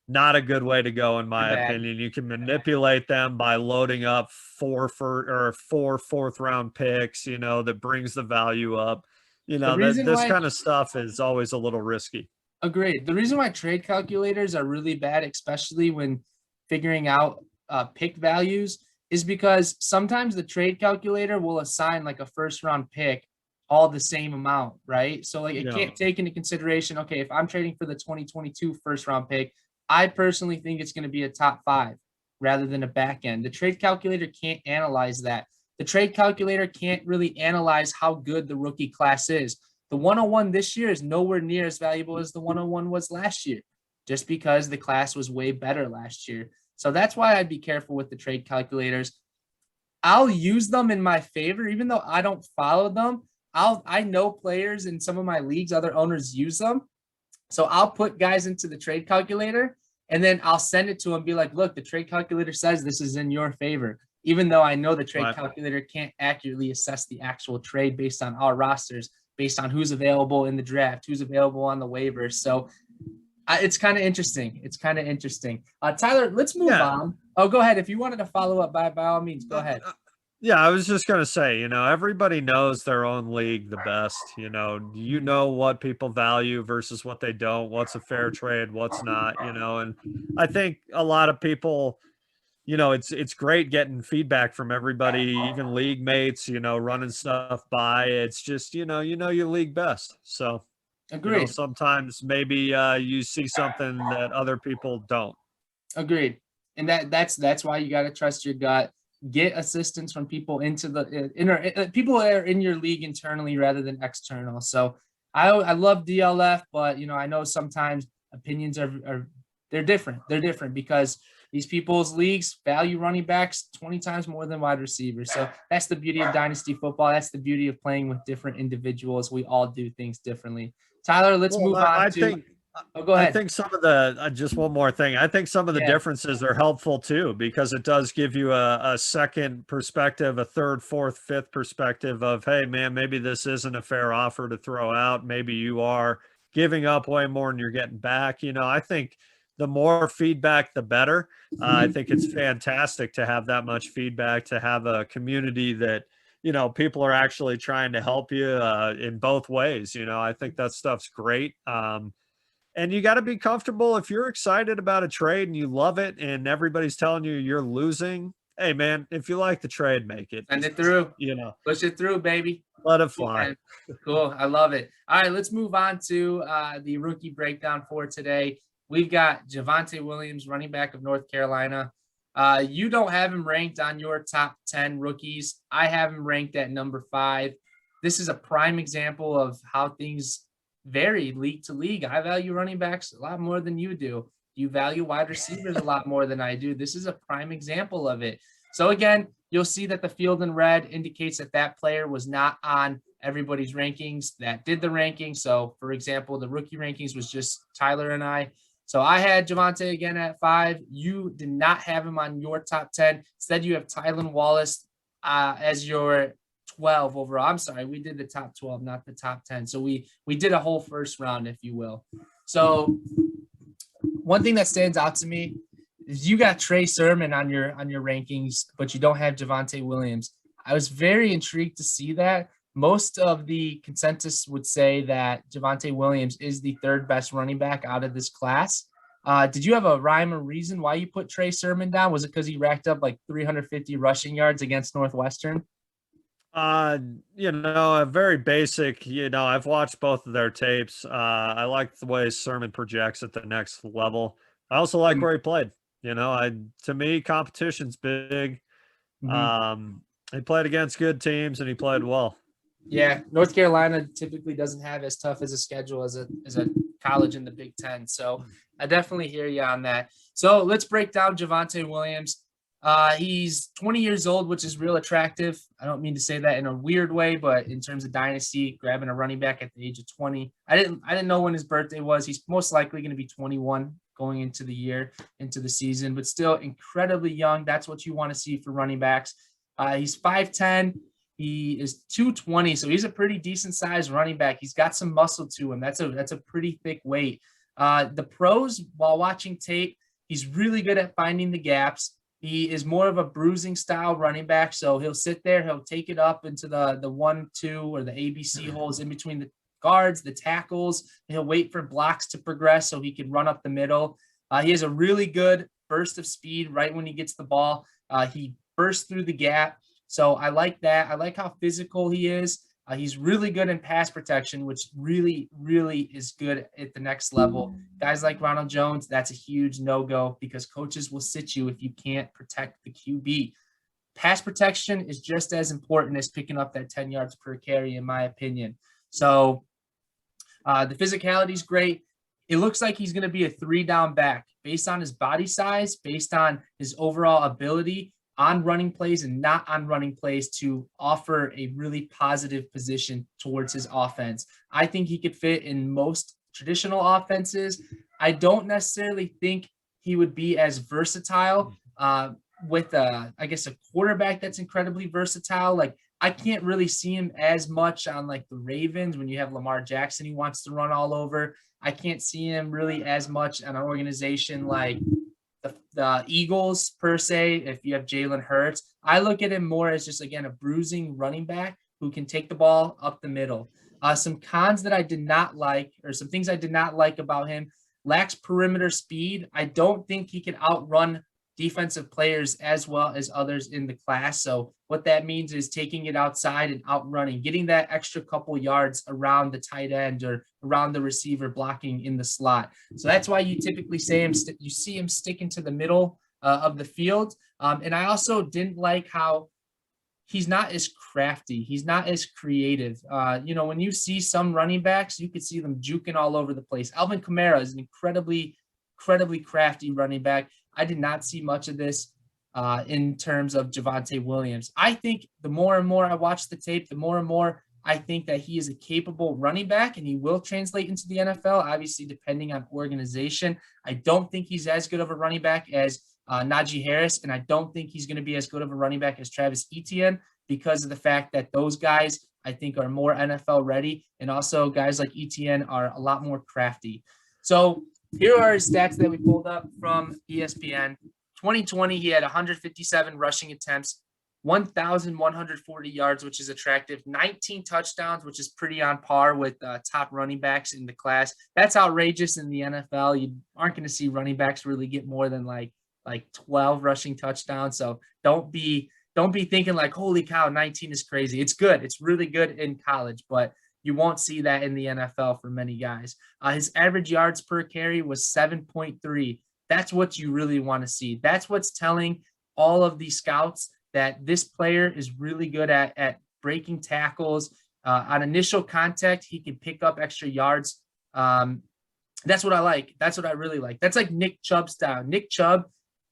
not a good way to go, in my opinion. You can manipulate them by loading up 4 fourth-round picks, that brings the value up. This kind of stuff is always a little risky. Agreed. The reason why trade calculators are really bad, especially when figuring out pick values, is because sometimes the trade calculator will assign like a first-round pick all the same amount, right? So like it can't take into consideration, okay, if I'm trading for the 2022 first-round pick, I personally think it's going to be a top 5 rather than a back end. The trade calculator can't analyze that. The trade calculator can't really analyze how good the rookie class is. The 101 this year is nowhere near as valuable as the 101 was last year, just because the class was way better last year. So that's why I'd be careful with the trade calculators. I'll use them in my favor, even though I don't follow them. I know players in some of my leagues, other owners use them. So I'll put guys into the trade calculator and then I'll send it to them and be like, look, the trade calculator says this is in your favor, even though I know the trade calculator can't accurately assess the actual trade based on our rosters, based on who's available in the draft, who's available on the waivers. So it's kind of interesting. Tyler, let's move on. Oh, go ahead. If you wanted to follow up, by all means, go ahead. Yeah, I was just going to say, everybody knows their own league the best. You know what people value versus what they don't, what's a fair trade, what's not, and I think a lot of people, it's great getting feedback from everybody, even league mates, running stuff by. It's just, you know your league best. So agreed. Sometimes maybe you see something that other people don't. Agreed. And that's why you got to trust your gut. get assistance from people into the people that are in your league internally rather than external. So I love DLF, but I know sometimes opinions are they're different. They're different because these people's leagues value running backs 20 times more than wide receivers. So that's the beauty of dynasty football. That's the beauty of playing with different individuals. We all do things differently. Tyler, let's move on to. Go ahead. I think some of the just one more thing. I think some of the differences are helpful too, because it does give you a second perspective, a third, fourth, fifth perspective of, hey man, maybe this isn't a fair offer to throw out. Maybe you are giving up way more than you're getting back. I think the more feedback, the better. I think it's fantastic to have that much feedback, to have a community that, people are actually trying to help you in both ways. I think that stuff's great. And you got to be comfortable if you're excited about a trade and you love it and everybody's telling you you're losing. Hey man, if you like the trade, make it. Send it through. Push it through, baby. Let it fly. Cool. I love it. All right, let's move on to the rookie breakdown for today. We've got Javonte Williams, running back of North Carolina. You don't have him ranked on your top 10 rookies. I have him ranked at number 5. This is a prime example of how things vary league to league. I value running backs a lot more than you do. You value wide receivers a lot more than I do. This is a prime example of it. So again, you'll see that the field in red indicates that player was not on everybody's rankings that did the ranking. So for example, the rookie rankings was just Tyler and I. So I had Javonte again at 5. You did not have him on your top 10. Instead, you have Tylan Wallace as your 12 overall. I'm sorry, we did the top 12, not the top 10. So we did a whole first round, if you will. So one thing that stands out to me is you got Trey Sermon on your rankings, but you don't have Javonte Williams. I was very intrigued to see that. Most of the consensus would say that Javonte Williams is the third best running back out of this class. Did you have a rhyme or reason why you put Trey Sermon down? Was it because he racked up like 350 rushing yards against Northwestern? A very basic, I've watched both of their tapes. I like the way Sermon projects at the next level. I also like where he played. To me, competition's big. He played against good teams and he played well. Yeah, North Carolina typically doesn't have as tough as a schedule as a college in the Big Ten. So I definitely hear you on that. So let's break down Javonte Williams. He's 20 years old, which is real attractive. I don't mean to say that in a weird way, but in terms of dynasty, grabbing a running back at the age of 20, I didn't know when his birthday was. He's most likely going to be 21 going into the season, but still incredibly young. That's what you want to see for running backs. He's 5'10". He is 220, so he's a pretty decent sized running back. He's got some muscle to him. That's a pretty thick weight. The pros, while watching tape, he's really good at finding the gaps. He is more of a bruising style running back, so he'll sit there, he'll take it up into the 1-2 or the ABC holes in between the guards, the tackles. He'll wait for blocks to progress so he can run up the middle. He has a really good burst of speed right when he gets the ball. He bursts through the gap. So I like that. I like how physical he is. He's really good in pass protection, which really, really is good at the next level. Guys like Ronald Jones, that's a huge no-go because coaches will sit you if you can't protect the QB. Pass protection is just as important as picking up that 10 yards per carry, in my opinion. So the physicality is great. It looks like he's going to be a 3-down back based on his body size, based on his overall ability on running plays and not on running plays to offer a really positive position towards his offense. I think he could fit in most traditional offenses. I don't necessarily think he would be as versatile with a quarterback that's incredibly versatile. Like I can't really see him as much on like the Ravens when you have Lamar Jackson he wants to run all over. I can't see him really as much on an organization like the Eagles per se, if you have Jalen Hurts. I look at him more as just, again, a bruising running back who can take the ball up the middle. Some cons that I did not like, or some things I did not like about him, lacks perimeter speed. I don't think he can outrun defensive players as well as others in the class. So what that means is taking it outside and outrunning, getting that extra couple yards around the tight end or around the receiver blocking in the slot. So that's why you typically see him sticking to the middle of the field. And I also didn't like how he's not as crafty. He's not as creative. When you see some running backs, you could see them juking all over the place. Alvin Kamara is an incredibly crafty running back. I did not see much of this in terms of Javonte Williams. I think the more and more I watch the tape, the more and more I think that he is a capable running back and he will translate into the NFL, obviously depending on organization. I don't think he's as good of a running back as Najee Harris, and I don't think he's going to be as good of a running back as Travis Etienne because of the fact that those guys, I think, are more NFL ready, and also guys like Etienne are a lot more crafty. So here are his stats that we pulled up from ESPN. 2020, he had 157 rushing attempts, 1,140 yards, which is attractive, 19 touchdowns, which is pretty on par with top running backs in the class. That's outrageous in the NFL. You aren't going to see running backs really get more than like 12 rushing touchdowns. So don't be thinking like, holy cow, 19 is crazy. It's good. It's really good in college, but you won't see that in the NFL for many guys. His average yards per carry was 7.3. That's what you really want to see. That's what's telling all of these scouts that this player is really good at breaking tackles. On initial contact, he can pick up extra yards. That's what I like. That's what I really like. That's like Nick Chubb style. Nick Chubb,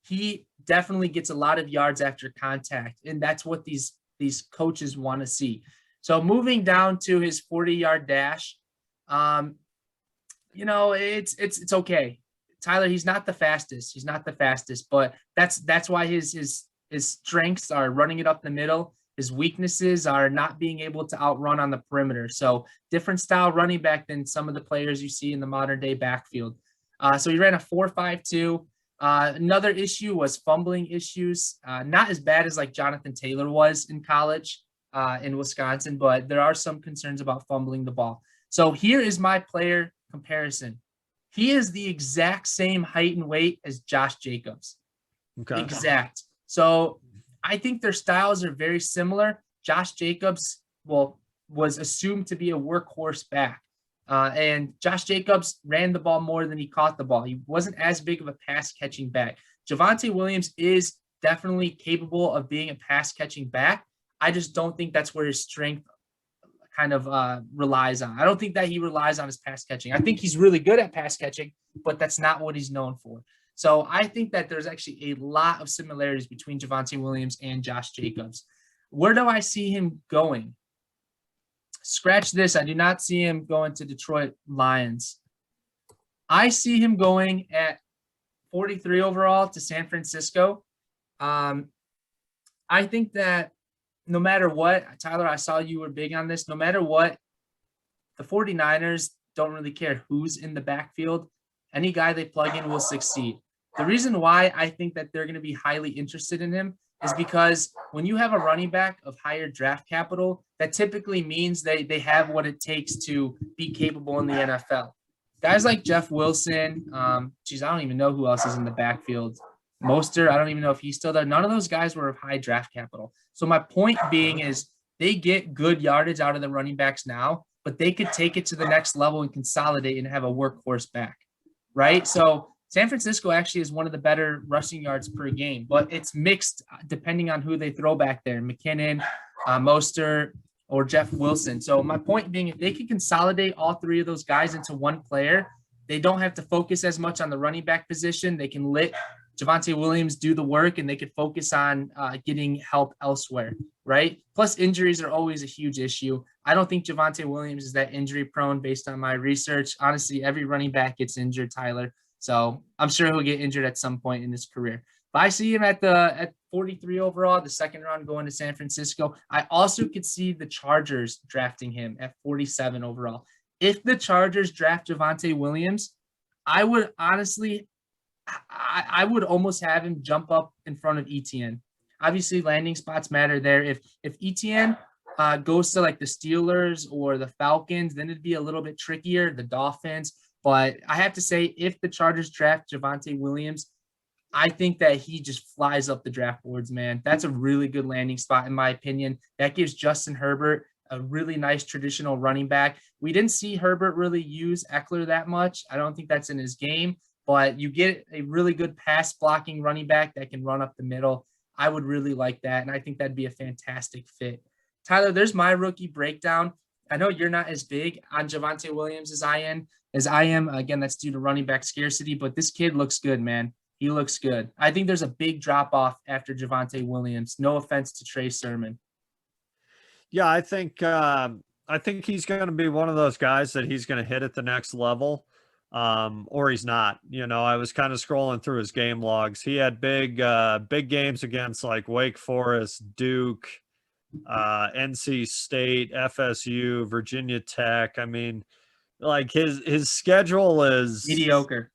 he definitely gets a lot of yards after contact, and that's what these coaches want to see. So moving down to his 40-yard dash, it's okay. Tyler, he's not the fastest. He's not the fastest, but that's why his strengths are running it up the middle. His weaknesses are not being able to outrun on the perimeter. So different style running back than some of the players you see in the modern day backfield. So he ran a 4.52. Another issue was fumbling issues. Not as bad as like Jonathan Taylor was in college in Wisconsin, but there are some concerns about fumbling the ball. So here is my player comparison. He is the exact same height and weight as Josh Jacobs. Okay. Exact. So I think their styles are very similar. Josh Jacobs, was assumed to be a workhorse back. And Josh Jacobs ran the ball more than he caught the ball. He wasn't as big of a pass-catching back. Javonte Williams is definitely capable of being a pass-catching back. I just don't think that's where his strength kind of relies on. I don't think that he relies on his pass catching. I think he's really good at pass catching, but that's not what he's known for. So I think that there's actually a lot of similarities between Javonte Williams and Josh Jacobs. Where do I see him going? Scratch this. I do not see him going to Detroit Lions. I see him going at 43 overall to San Francisco. I think that no matter what, Tyler, I saw you were big on this. No matter what, the 49ers don't really care who's in the backfield. Any guy they plug in will succeed. The reason why I think that they're going to be highly interested in him is because when you have a running back of higher draft capital, that typically means they have what it takes to be capable in the NFL. Guys like Jeff Wilson, I don't even know who else is in the backfield. Mostert, I don't even know if he's still there. None of those guys were of high draft capital. So my point being is they get good yardage out of the running backs now, but they could take it to the next level and consolidate and have a workhorse back, right? So San Francisco actually is one of the better rushing yards per game, but it's mixed depending on who they throw back there, McKinnon, Mostert, or Jeff Wilson. So my point being, if they can consolidate all three of those guys into one player, they don't have to focus as much on the running back position. They can let Javonte Williams do the work, and they could focus on getting help elsewhere, right? Plus, injuries are always a huge issue. I don't think Javonte Williams is that injury prone based on my research. Honestly, every running back gets injured, Tyler. So I'm sure he'll get injured at some point in his career. But I see him at 43 overall, the second round going to San Francisco. I also could see the Chargers drafting him at 47 overall. If the Chargers draft Javonte Williams, I would honestly – I would almost have him jump up in front of Etienne. Obviously, landing spots matter there. If Etienne goes to like the Steelers or the Falcons, then it'd be a little bit trickier, the Dolphins. But I have to say, if the Chargers draft Javonte Williams, I think that he just flies up the draft boards, man. That's a really good landing spot, in my opinion. That gives Justin Herbert a really nice traditional running back. We didn't see Herbert really use Eckler that much. I don't think that's in his game. But you get a really good pass blocking running back that can run up the middle. I would really like that, and I think that'd be a fantastic fit. Tyler, there's my rookie breakdown. I know you're not as big on Javonte Williams as I am. Again, that's due to running back scarcity, but this kid looks good, man. He looks good. I think there's a big drop off after Javonte Williams. No offense to Trey Sermon. Yeah, I think he's going to be one of those guys that he's going to hit at the next level, or he's not. You know, I was kind of scrolling through his game logs. He had big games against like Wake Forest, Duke, NC State, FSU, Virginia Tech. I mean, like his schedule is mediocre.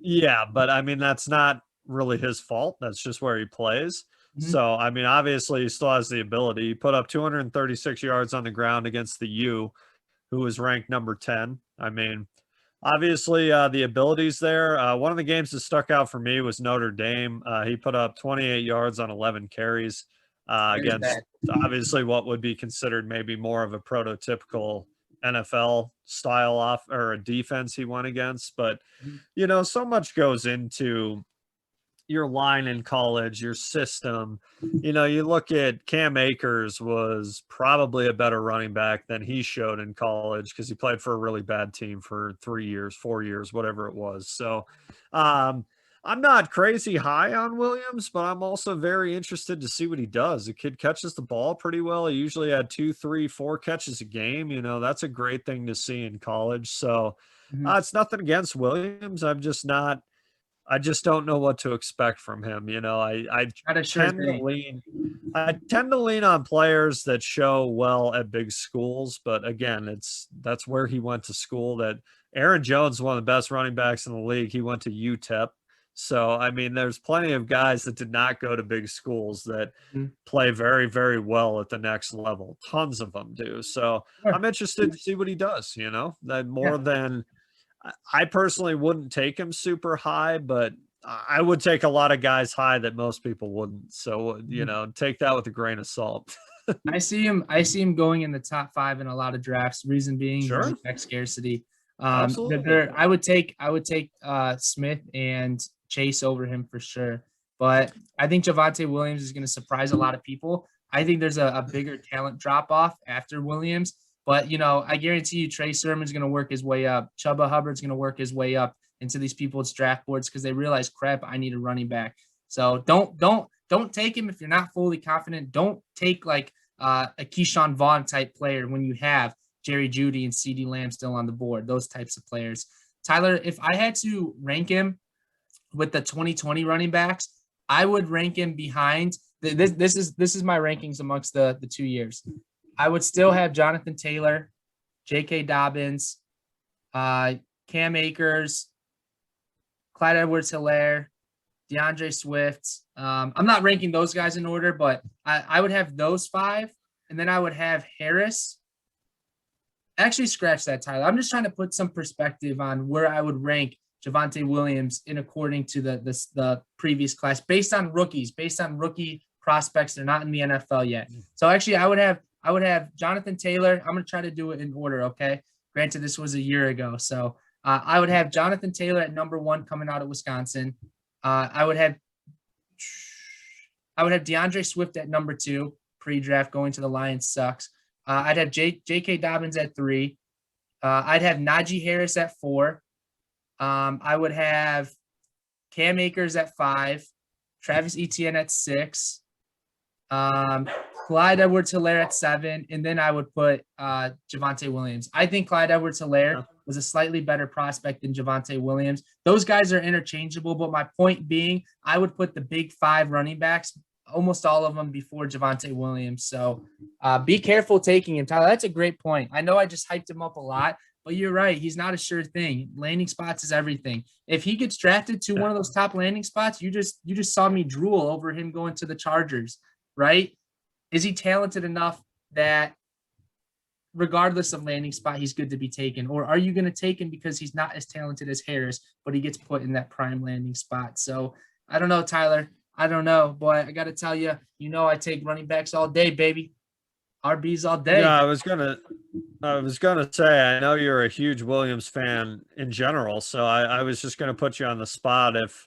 Yeah, but I mean that's not really his fault. That's just where he plays. Mm-hmm. So I mean, obviously he still has the ability. He put up 236 yards on the ground against the U, who was ranked number 10. I mean, obviously the ability's there. One of the games that stuck out for me was Notre Dame. He put up 28 yards on 11 carries against obviously what would be considered maybe more of a prototypical NFL style off or a defense he went against. But, you know, so much goes into your line in college, your system. You know, you look at Cam Akers was probably a better running back than he showed in college because he played for a really bad team for 3 years, 4 years, whatever it was. So I'm not crazy high on Williams, but I'm also very interested to see what he does. The kid catches the ball pretty well. He usually had 2, 3, 4 catches a game. You know, that's a great thing to see in college. So it's nothing against Williams. I just don't know what to expect from him. You know, I tend to lean on players that show well at big schools, but again, that's where he went to school. That Aaron Jones is one of the best running backs in the league. He went to UTEP. So, I mean, there's plenty of guys that did not go to big schools that play very, very well at the next level. Tons of them do. So I'm interested to see what he does, you know, that more than I personally wouldn't take him super high, but I would take a lot of guys high that most people wouldn't. So, you know, take that with a grain of salt. I see him going in the top 5 in a lot of drafts. Reason being, running back scarcity. Absolutely. I would take Smith and Chase over him for sure. But I think Javonte Williams is going to surprise a lot of people. I think there's a bigger talent drop off after Williams. But, you know, I guarantee you Trey Sermon's going to work his way up. Chuba Hubbard's going to work his way up into these people's draft boards because they realize, crap, I need a running back. So don't take him if you're not fully confident. Don't take like a Keyshawn Vaughn type player when you have Jerry Jeudy and CeeDee Lamb still on the board, those types of players. Tyler, if I had to rank him with the 2020 running backs, I would rank him behind. This is my rankings amongst the 2 years. I would still have Jonathan Taylor, J.K. Dobbins, Cam Akers, Clyde Edwards-Helaire, DeAndre Swift. I'm not ranking those guys in order, but I would have those 5, and then I would have Harris. Actually, scratch that, Tyler. I'm just trying to put some perspective on where I would rank Javonte Williams in according to the previous class, based on rookies, based on rookie prospects. They're not in the NFL yet. So actually, I would have Jonathan Taylor. I'm going to try to do it in order, okay? Granted, this was a year ago. So I would have Jonathan Taylor at number 1 coming out of Wisconsin. I would have DeAndre Swift at number 2, pre-draft. Going to the Lions sucks. I'd have J.K. Dobbins at 3. I'd have Najee Harris at 4. I would have Cam Akers at 5. Travis Etienne at 6. Clyde Edwards-Helaire at 7. And then I would put Javonte Williams. I think Clyde Edwards-Helaire was a slightly better prospect than Javonte Williams. Those guys are interchangeable, but my point being, I would put the big 5 running backs, almost all of them, before Javonte Williams. So be careful taking him, Tyler. That's a great point. I know I just hyped him up a lot, but you're right. He's not a sure thing. Landing spots is everything. If he gets drafted to one of those top landing spots, you just saw me drool over him going to the Chargers, right? Is he talented enough that regardless of landing spot, he's good to be taken? Or are you going to take him because he's not as talented as Harris, but he gets put in that prime landing spot? So I don't know, Tyler. I don't know, but I got to tell you, I take running backs all day, baby. RBs all day. Yeah, I was gonna say, I know you're a huge Williams fan in general, so I was just gonna put you on the spot. If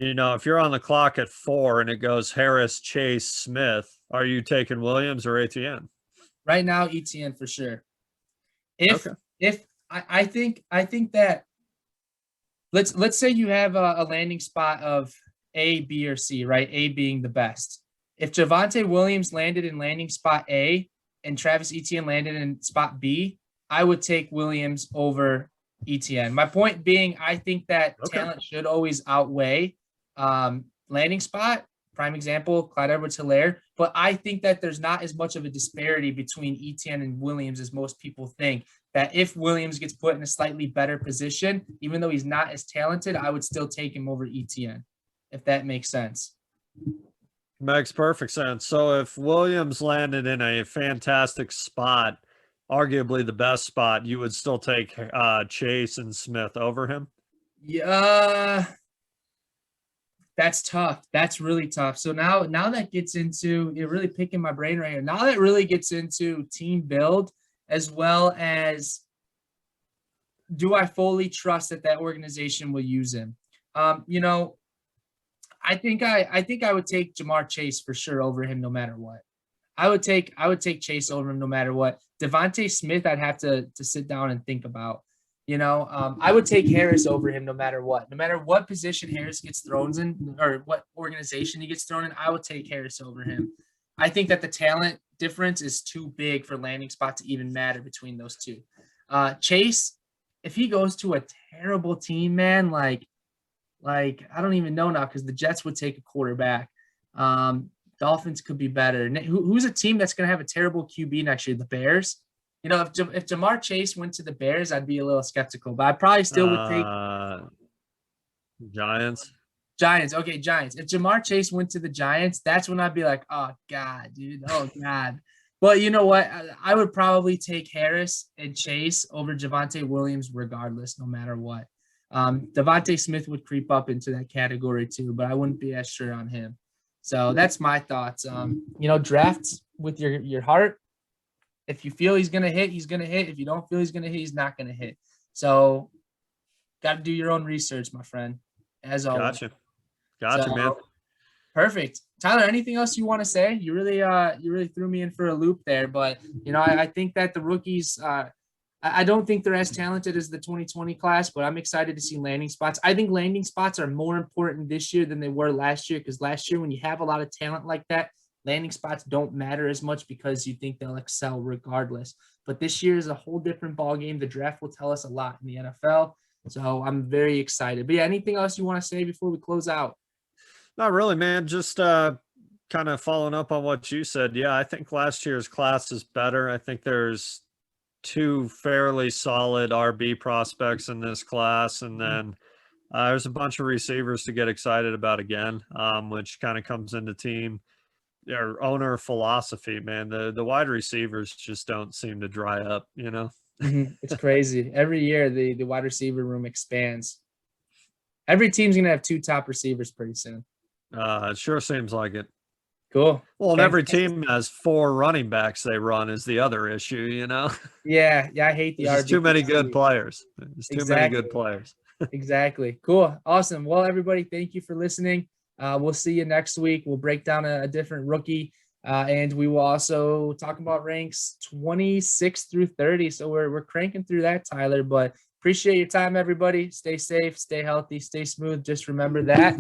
if you're on the clock at 4 and it goes Harris, Chase, Smith, are you taking Williams or Etienne? Right now, Etienne for sure. If Okay. if I think that let's say you have a landing spot of A, B, or C, right? A being the best. If Javonte Williams landed in landing spot A and Travis Etienne landed in spot B, I would take Williams over Etienne. My point being, I think that talent should always outweigh landing spot. Prime example, Clyde Edwards-Helaire. But I think that there's not as much of a disparity between Etienne and Williams as most people think. That if Williams gets put in a slightly better position, even though he's not as talented, I would still take him over Etienne, if that makes sense. Makes perfect sense. So if Williams landed in a fantastic spot, arguably the best spot, you would still take Chase and Smith over him? Yeah. That's tough. That's really tough. So now that gets into, you're really picking my brain right here. Now that really gets into team build, as well as, do I fully trust that organization will use him? I think I would take Jamar Chase for sure over him no matter what. I would take Chase over him no matter what. Devontae Smith, I'd have to sit down and think about. I would take Harris over him no matter what. No matter what position Harris gets thrown in or what organization he gets thrown in, I would take Harris over him. I think that the talent difference is too big for landing spot to even matter between those two. Chase, if he goes to a terrible team, man, like I don't even know now because the Jets would take a quarterback. Dolphins could be better. Who's a team that's going to have a terrible QB next year? The Bears. If Jamar Chase went to the Bears, I'd be a little skeptical, but I probably still would take Giants. Okay, Giants. If Jamar Chase went to the Giants, that's when I'd be like, oh, God, dude. Oh, God. But you know what? I would probably take Harris and Chase over Javonte Williams regardless, no matter what. Devontae Smith would creep up into that category too, but I wouldn't be as sure on him. So that's my thoughts. Drafts with your heart. If you feel he's going to hit, he's going to hit. If you don't feel he's going to hit, he's not going to hit. So got to do your own research, my friend, as always. Gotcha, man. Perfect. Tyler, anything else you want to say? You really threw me in for a loop there, but I think that the rookies, I don't think they're as talented as the 2020 class, but I'm excited to see landing spots. I think landing spots are more important this year than they were last year, because last year when you have a lot of talent like that, landing spots don't matter as much because you think they'll excel regardless. But this year is a whole different ballgame. The draft will tell us a lot in the NFL. So I'm very excited. But yeah, anything else you want to say before we close out? Not really, man. Just kind of following up on what you said. Yeah, I think last year's class is better. I think there's 2 fairly solid RB prospects in this class. And then there's a bunch of receivers to get excited about again, which kind of comes into team or owner philosophy, man. The wide receivers just don't seem to dry up, It's crazy. Every year the wide receiver room expands. Every team's gonna have 2 top receivers pretty soon. It sure seems like it. Cool. Well, and every team has 4 running backs they run is the other issue, Yeah, I hate the There's RB. too many good players. There's too many good players. Exactly. Cool. Awesome. Well, everybody, thank you for listening. We'll see you next week. We'll break down a different rookie, and we will also talk about ranks 26 through 30. So we're cranking through that, Tyler. But appreciate your time, everybody. Stay safe, stay healthy, stay smooth. Just remember that